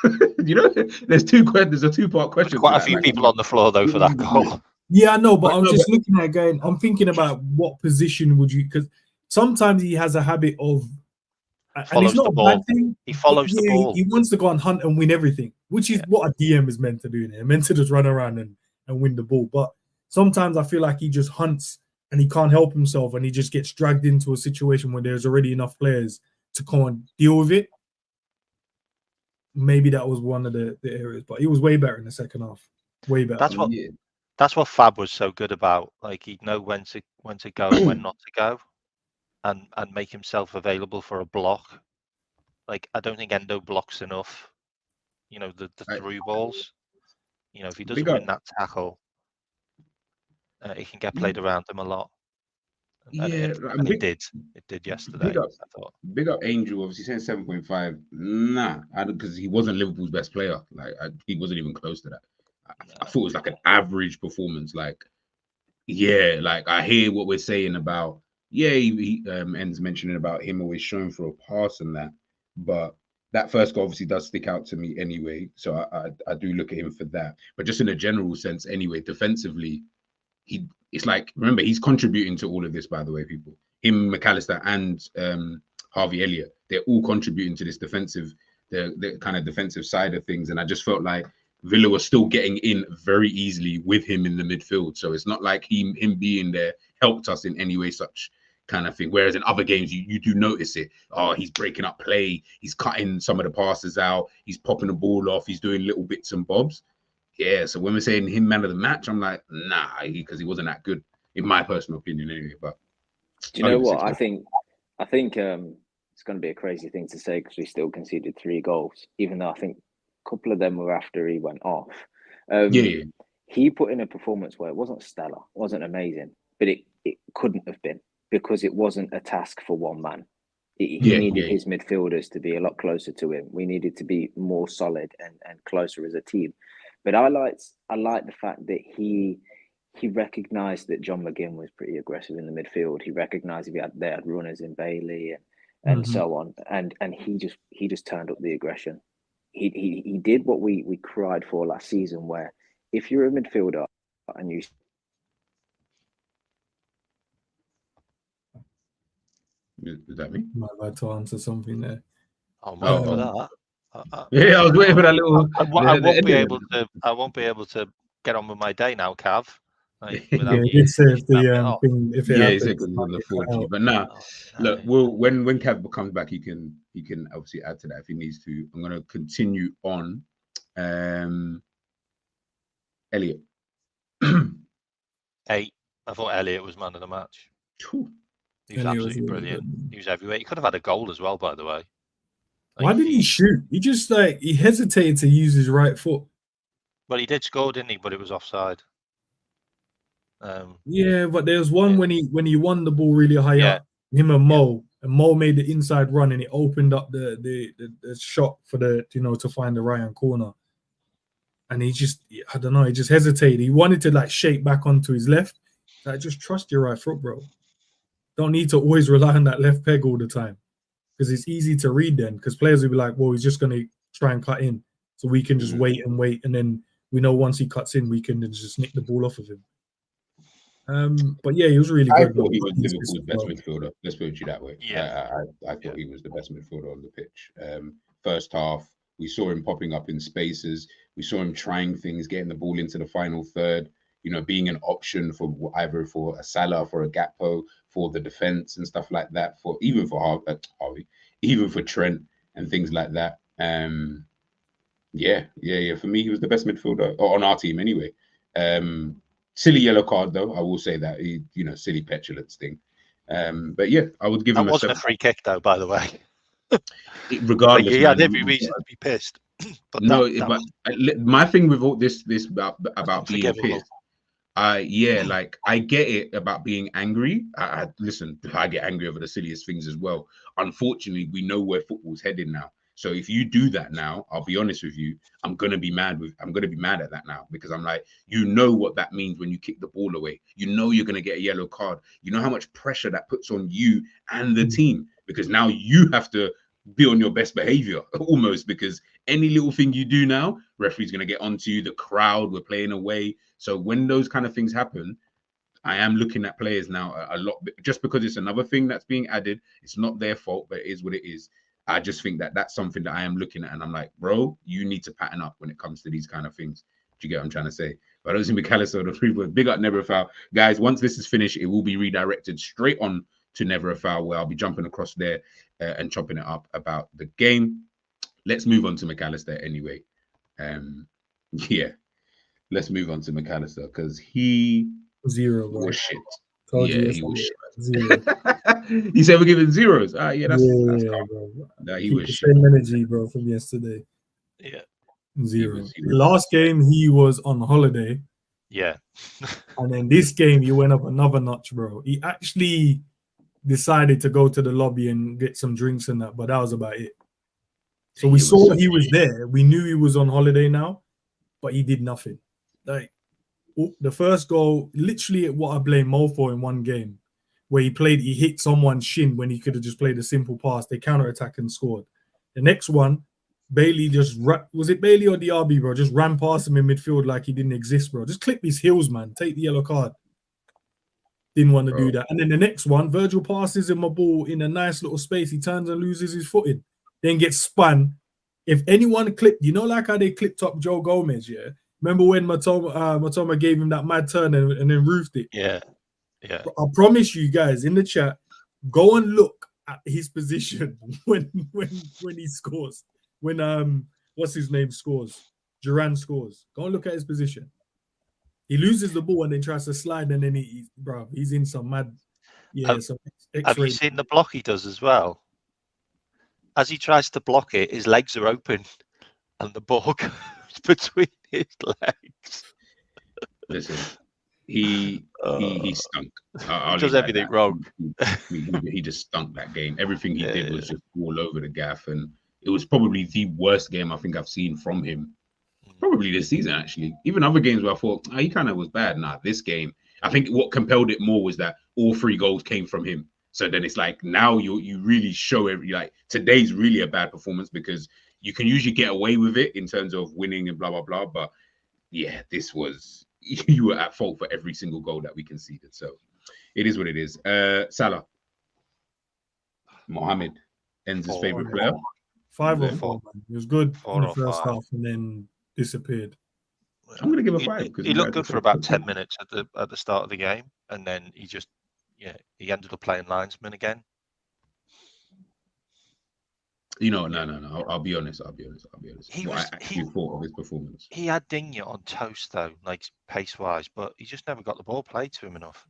There's a 2-part question. Quite a few people on the floor though for that goal. Yeah, I know, but I'm just looking at it going, I'm thinking about what position would you, because sometimes he has a habit of, and it's not a bad thing. He follows the ball. He wants to go and hunt and win everything, which is what a DM is meant to do. They're meant to just run around and win the ball. But sometimes I feel like he just hunts and he can't help himself, and he just gets dragged into a situation where there's already enough players to come and deal with it. Maybe that was one of the areas, but he was way better in the second half. Way better. That's what Fab was so good about. Like he'd know when to go and when not to go, and make himself available for a block. Like I don't think Endo blocks enough. You know, the through balls. You know, if he doesn't win that tackle, he can get played around him a lot. And it did yesterday. I thought. Big up Angel, obviously saying 7.5. Nah, because he wasn't Liverpool's best player. Like he wasn't even close to that. I thought it was like an average performance. Like, yeah, like I hear what we're saying about. Yeah, he ends mentioning about him always showing for a pass and that, but that first goal obviously does stick out to me anyway. So I do look at him for that. But just in a general sense, anyway, defensively, it's like, remember, he's contributing to all of this, by the way, people. Him, McAllister, and Harvey Elliott, they're all contributing to this defensive, the kind of defensive side of things. And I just felt like Villa was still getting in very easily with him in the midfield. So it's not like him being there helped us in any way, such kind of thing. Whereas in other games, you do notice it. Oh, he's breaking up play. He's cutting some of the passes out. He's popping the ball off. He's doing little bits and bobs. Yeah, so when we're saying him man of the match, I'm like, nah, because he wasn't that good, in my personal opinion, anyway. But do you know what? I think it's going to be a crazy thing to say because we still conceded 3 goals, even though I think a couple of them were after he went off. He put in a performance where it wasn't stellar, wasn't amazing, but it couldn't have been because it wasn't a task for one man. He needed his midfielders to be a lot closer to him. We needed to be more solid and closer as a team. But I like the fact that he recognised that John McGinn was pretty aggressive in the midfield. He recognised they had runners in Bailey and so on, and he just turned up the aggression. He did what we cried for last season, where if you're a midfielder and you. Is that me? Might have to answer something there. I'm waiting for that. Yeah, I was waiting for that little. I won't be able to get on with my day now, Cav. Like, it says the thing if it happens. Exactly on the 4G. But look, when Cav comes back, he can obviously add to that if he needs to. I'm going to continue on. Elliot. 8. I thought Elliot was man of the match. Whew. He was absolutely brilliant. He was everywhere. He could have had a goal as well, by the way. Why didn't he shoot? He just he hesitated to use his right foot. Well, he did score, didn't he? But it was offside. Yeah, but there was one when he won the ball really high up, him and Mo, and Mo made the inside run and it opened up the shot for to find the right-hand corner. And he just, I don't know, he just hesitated. He wanted to shake back onto his left. So just trust your right foot, bro. Don't need to always rely on that left peg all the time. Because it's easy to read then, because players will be like, well, he's just going to try and cut in. So we can just wait. And then we know once he cuts in, we can just nick the ball off of him. But yeah, he was really good. I thought he was Liverpool's best midfielder. Let's put it that way. Yeah. I thought he was the best midfielder on the pitch. First half, we saw him popping up in spaces. We saw him trying things, getting the ball into the final third, being an option for either for a Salah, for a Gakpo, for the defense and stuff like that, even for Harvey, even for Trent and things like that. For me, he was the best midfielder on our team anyway. Silly yellow card though, I will say that. Silly petulance thing. But yeah, I would give him a free kick though, by the way. Regardless, he had every reason to be pissed. But my thing with all this about being pissed. I get it about being angry. Listen, I get angry over the silliest things as well. Unfortunately, we know where football's heading now. So if you do that now, I'll be honest with you, I'm gonna be mad at that now, because I'm like, what that means when you kick the ball away. You're gonna get a yellow card. You know how much pressure that puts on you and the team, because now you have to be on your best behavior almost, because any little thing you do now, referee's gonna get onto you. The crowd, we're playing away. So when those kind of things happen, I am looking at players now a lot, just because it's another thing that's being added. It's not their fault, but it is what it is. I just think that that's something that I am looking at, and I'm like, bro, you need to pattern up when it comes to these kind of things. Do you get what I'm trying to say? But I don't think McAllister, the free big up Neverfoul. Guys, once this is finished, it will be redirected straight on to Never a Foul, where I'll be jumping across there and chopping it up about the game. Let's move on to McAllister anyway. Yeah, let's move on to McAllister because he Zero, bro. was shit. Told Yeah, you he was shit. Zero. He said we're giving zeros. Yeah, that's yeah, bro. Nah, he Keep was the shit. same energy, bro, from yesterday. Yeah. Zero. He was Last game, he was on holiday. Yeah. And then this game, he went up another notch, bro. He actually decided to go to the lobby and get some drinks and that, but that was about it. So we saw he was there. We knew he was on holiday now, but he did nothing. Like the first goal, literally what I blame Mo for in one game, where he hit someone's shin when he could have just played a simple pass. They counter-attacked and scored. The next one, Bailey was it Bailey or DRB, bro? Just ran past him in midfield like he didn't exist, bro. Just clip his heels, man. Take the yellow card. Didn't want to do that. And then the next one, Virgil passes him a ball in a nice little space. He turns and loses his footing. Then gets spun. If anyone clipped, like how they clipped up Joe Gomez, yeah? Remember when Matoma gave him that mad turn and then roofed it? Yeah. Yeah. I promise you guys in the chat, go and look at his position when he scores. When what's his name scores? Duran scores. Go and look at his position. He loses the ball and then tries to slide, and then he's in some mad. Yeah, some X-ray. Have you seen the block he does as well? As he tries to block it, his legs are open, and the ball goes between his legs. Listen, he stunk. He does everything wrong. He just stunk that game. Everything he did was just all over the gaff, and it was probably the worst game I think I've seen from him. Probably this season, actually. Even other games where I thought, he kind of was bad. Nah, this game, I think what compelled it more was that all 3 goals came from him. So then it's like now you really show today's really a bad performance because you can usually get away with it in terms of winning and blah, blah, blah. But yeah, this was, you were at fault for every single goal that we conceded. So it is what it is. Salah. Mohamed, Enz's favorite player. 5 or 4, man. He was good in the first 5. half and then disappeared. I'm going to give a 5 because he looked good for about 10 minutes at the start of the game, and then he ended up playing linesman again. No. I'll be honest. I actually thought of his performance. He had Digne on toast though, like pace-wise, but he just never got the ball played to him enough.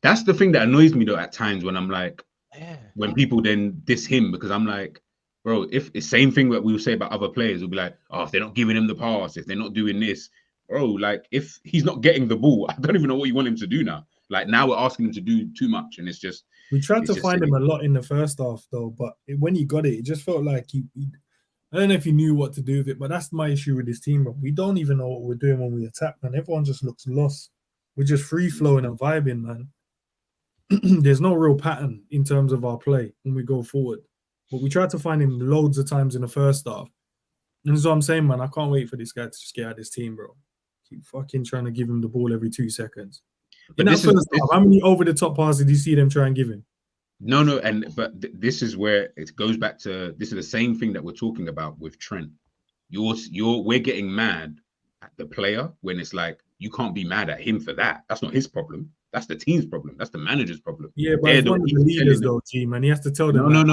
That's the thing that annoys me though at times when I'm like, when people then diss him, because I'm like, bro, if it's same thing that we will say about other players, we'll be like, if they're not giving him the pass, if they're not doing this, bro, like if he's not getting the ball, I don't even know what you want him to do now. Like now we're asking him to do too much, and it's just. We tried to find him a lot in the first half though, but when he got it just felt like he I don't know if he knew what to do with it, but that's my issue with this team, bro. We don't even know what we're doing when we attack, man. Everyone just looks lost. We're just free flowing and vibing, man. There's no real pattern in terms of our play when we go forward. But we tried to find him loads of times in the first half. And that's what I'm saying, man. I can't wait for this guy to just get out of this team, bro. Keep fucking trying to give him the ball every 2 seconds. But how many over-the-top passes did you see them try and give him? No, this is where it goes back to, this is the same thing that we're talking about with Trent. We're getting mad at the player when it's like, you can't be mad at him for that. That's not his problem. That's the team's problem. That's the manager's problem. Yeah, but he's one of the leaders though, team, and he has to tell them. No.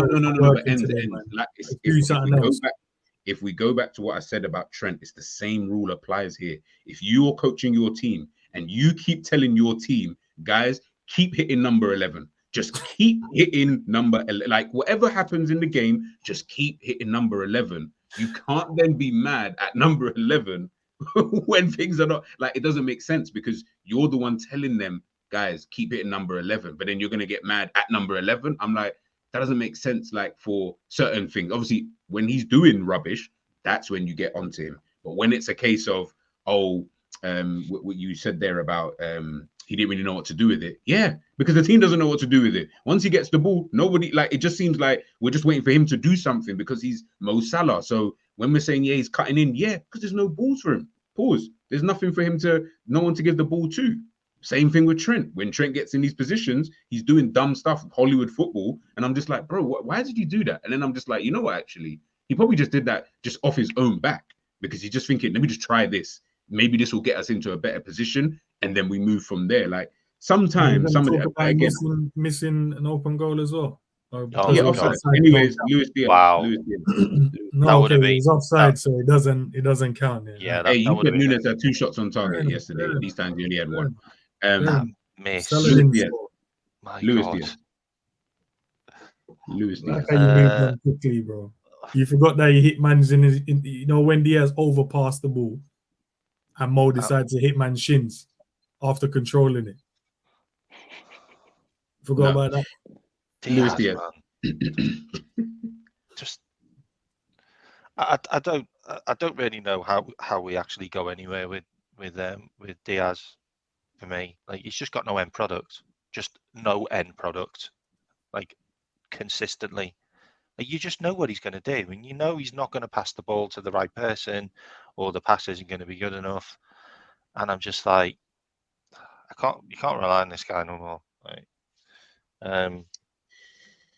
But if we go back to what I said about Trent, it's the same rule applies here. If you're coaching your team and you keep telling your team, guys, keep hitting number 11. Just keep hitting number 11. Like whatever happens in the game, just keep hitting number 11. You can't then be mad at number 11 when things are not like, it doesn't make sense because you're the one telling them, guys, keep hitting number 11, but then you're going to get mad at number 11. I'm like, that doesn't make sense. Like for certain things, obviously when he's doing rubbish, that's when you get onto him. But when it's a case of, what you said there about, he didn't really know what to do with it. Yeah, because the team doesn't know what to do with it. Once he gets the ball, nobody, like, it just seems like we're just waiting for him to do something because he's Mo Salah. So when we're saying, he's cutting in, because there's no balls for him. Pause. There's nothing for him no one to give the ball to. Same thing with Trent. When Trent gets in these positions, he's doing dumb stuff, Hollywood football. And I'm just like, bro, why did you do that? And then I'm just like, you know what, actually? He probably just did that just off his own back because he's just thinking, let me just try this. Maybe this will get us into a better position. And then we move from there. Like, sometimes somebody talk about again. missing an open goal as well. Oh, Yeah, God. offside. Anyways, Luis Diaz. Wow. Luis Diaz. No, That would okay, have it been was offside, so it doesn't count. yeah. Hey, That you would said have been Nunes had 2 shots on target yesterday. yeah. These times he only had 1. that miss. Luis Diaz. My Luis God. Diaz. Luis Like Diaz. how you moved on quickly, bro. You forgot that he hit man's you know, when Diaz overpassed the ball and Mo decided to hit man's shins after controlling it. Forgot No. about that. Luis Diaz, Diaz. man. Just I don't really know how we actually go anywhere with Diaz. For me, like he's just got no end product, just no end product, like consistently. Like, you just know what he's going to do, and you know he's not going to pass the ball to the right person, or the pass isn't going to be good enough. And I'm just like, you can't rely on this guy no more. Like,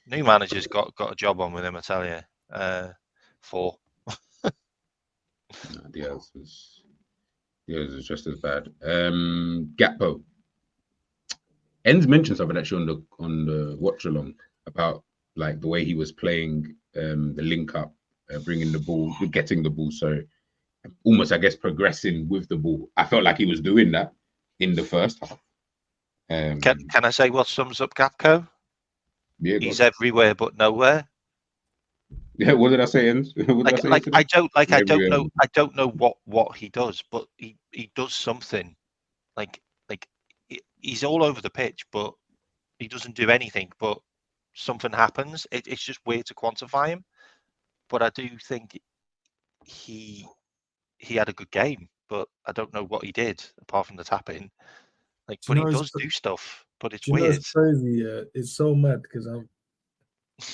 new manager's got a job on with him, I tell you. 4. No, Diaz was just as bad. Gakpo. Enz mentioned something actually on the watch along about like the way he was playing the link up, bringing the ball, getting the ball. So almost, I guess, progressing with the ball. I felt like he was doing that in the first half. Can I say what sums up Gakpo? Yeah, He's everywhere but nowhere. Yeah, what did I say, Enz? I don't know what he does, but he does something. Like he's all over the pitch, but he doesn't do anything. But something happens. It's just weird to quantify him. But I do think he had a good game, but I don't know what he did apart from the tapping. Like, but he does do stuff. But it's weird. It's crazy. It's so mad because I'm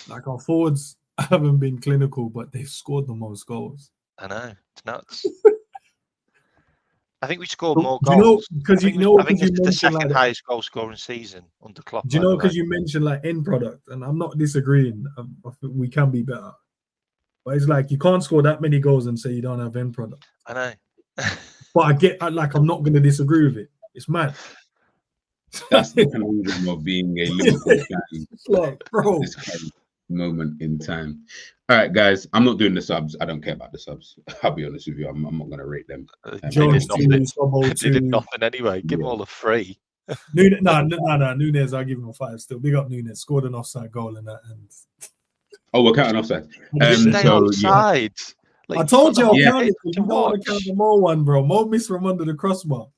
like our forwards haven't been clinical, but they've scored the most goals. I know, it's nuts. I think we scored more goals. I think it's the second highest goal scoring season under Klopp. Do you know, because you mentioned like end product, and I'm not disagreeing. I think we can be better, but it's like you can't score that many goals and say you don't have end product. I know, but I'm not going to disagree with it. It's mad. That's the conundrum of being a Liverpool fan. Like, bro. This kind of moment in time. All right, guys, I'm not doing the subs. I don't care about the subs. I'll be honest with you. I'm not going to rate them. They did nothing anyway. Give them all a 3. Nunes, I'll give him a 5 still. Big up Nunes. Scored an offside goal in that. And... Oh, we're counting offside. Stay offside. Yeah. Like, I told you I'll count it. You don't want to count the Mo one, bro. Mo missed from under the crossbar.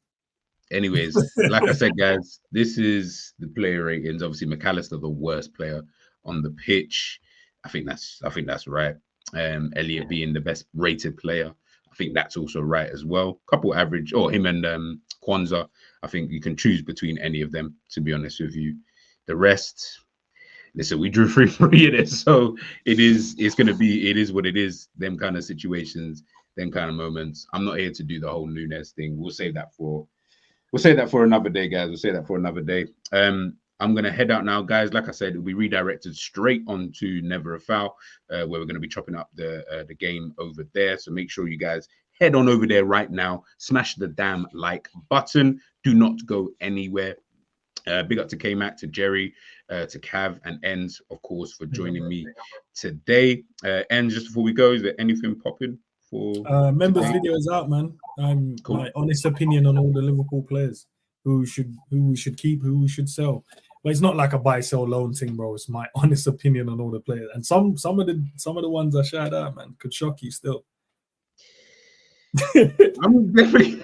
Anyways, like I said, guys, this is the player ratings. Obviously, McAllister, the worst player on the pitch. I think that's right. Elliott being the best rated player. I think that's also right as well. Couple average, or him and Kwanzaa. I think you can choose between any of them, to be honest with you. The rest, listen, we drew 3-3 in it, so it is what it is. Them kind of situations, them kind of moments. I'm not here to do the whole Nunes thing. We'll save that for another day, guys. We'll say that for another day. I'm going to head out now, guys. Like I said, it'll be redirected straight onto Never a Foul, where we're going to be chopping up the game over there. So make sure you guys head on over there right now. Smash the damn like button. Do not go anywhere. Big up to K-Mac, to Jerry, to Cav, and Enz, of course, for joining me today. Enz, just before we go, is there anything popping for members today? video is out, man. Cool. My honest opinion on all the Liverpool players, who we should keep, who we should sell. But it's not like a buy, sell, loan thing, bro. It's my honest opinion on all the players, and some of the ones I shout out, man, could shock you still. I'm definitely.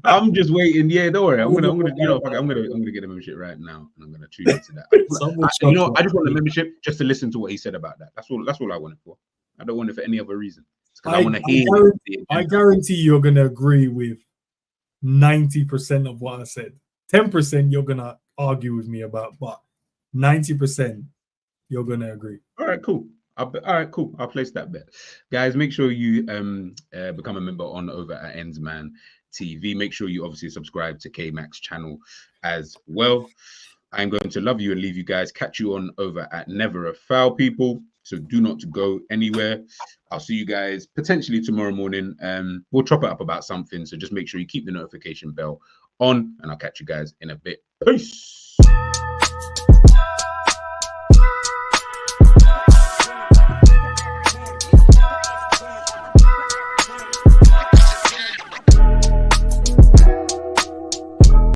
I'm just waiting. Yeah, don't worry. I'm gonna get a membership right now, and I'm gonna tune into that. I just want the membership just to listen to what he said about that. That's all I want it for. I don't want it for any other reason. I want to hear. I guarantee you're gonna agree with 90% of what I said. 10% you're gonna argue with me about, but 90% you're gonna agree. All right, cool. All right, cool. I'll place that bet. Guys, make sure you become a member on over at Ensman TV. Make sure you obviously subscribe to K-Mac's channel as well. I'm going to love you and leave you guys. Catch you on over at Never a Foul, people. So do not go anywhere. I'll see you guys potentially tomorrow morning. We'll chop it up about something. So just make sure you keep the notification bell on, and I'll catch you guys in a bit. Peace.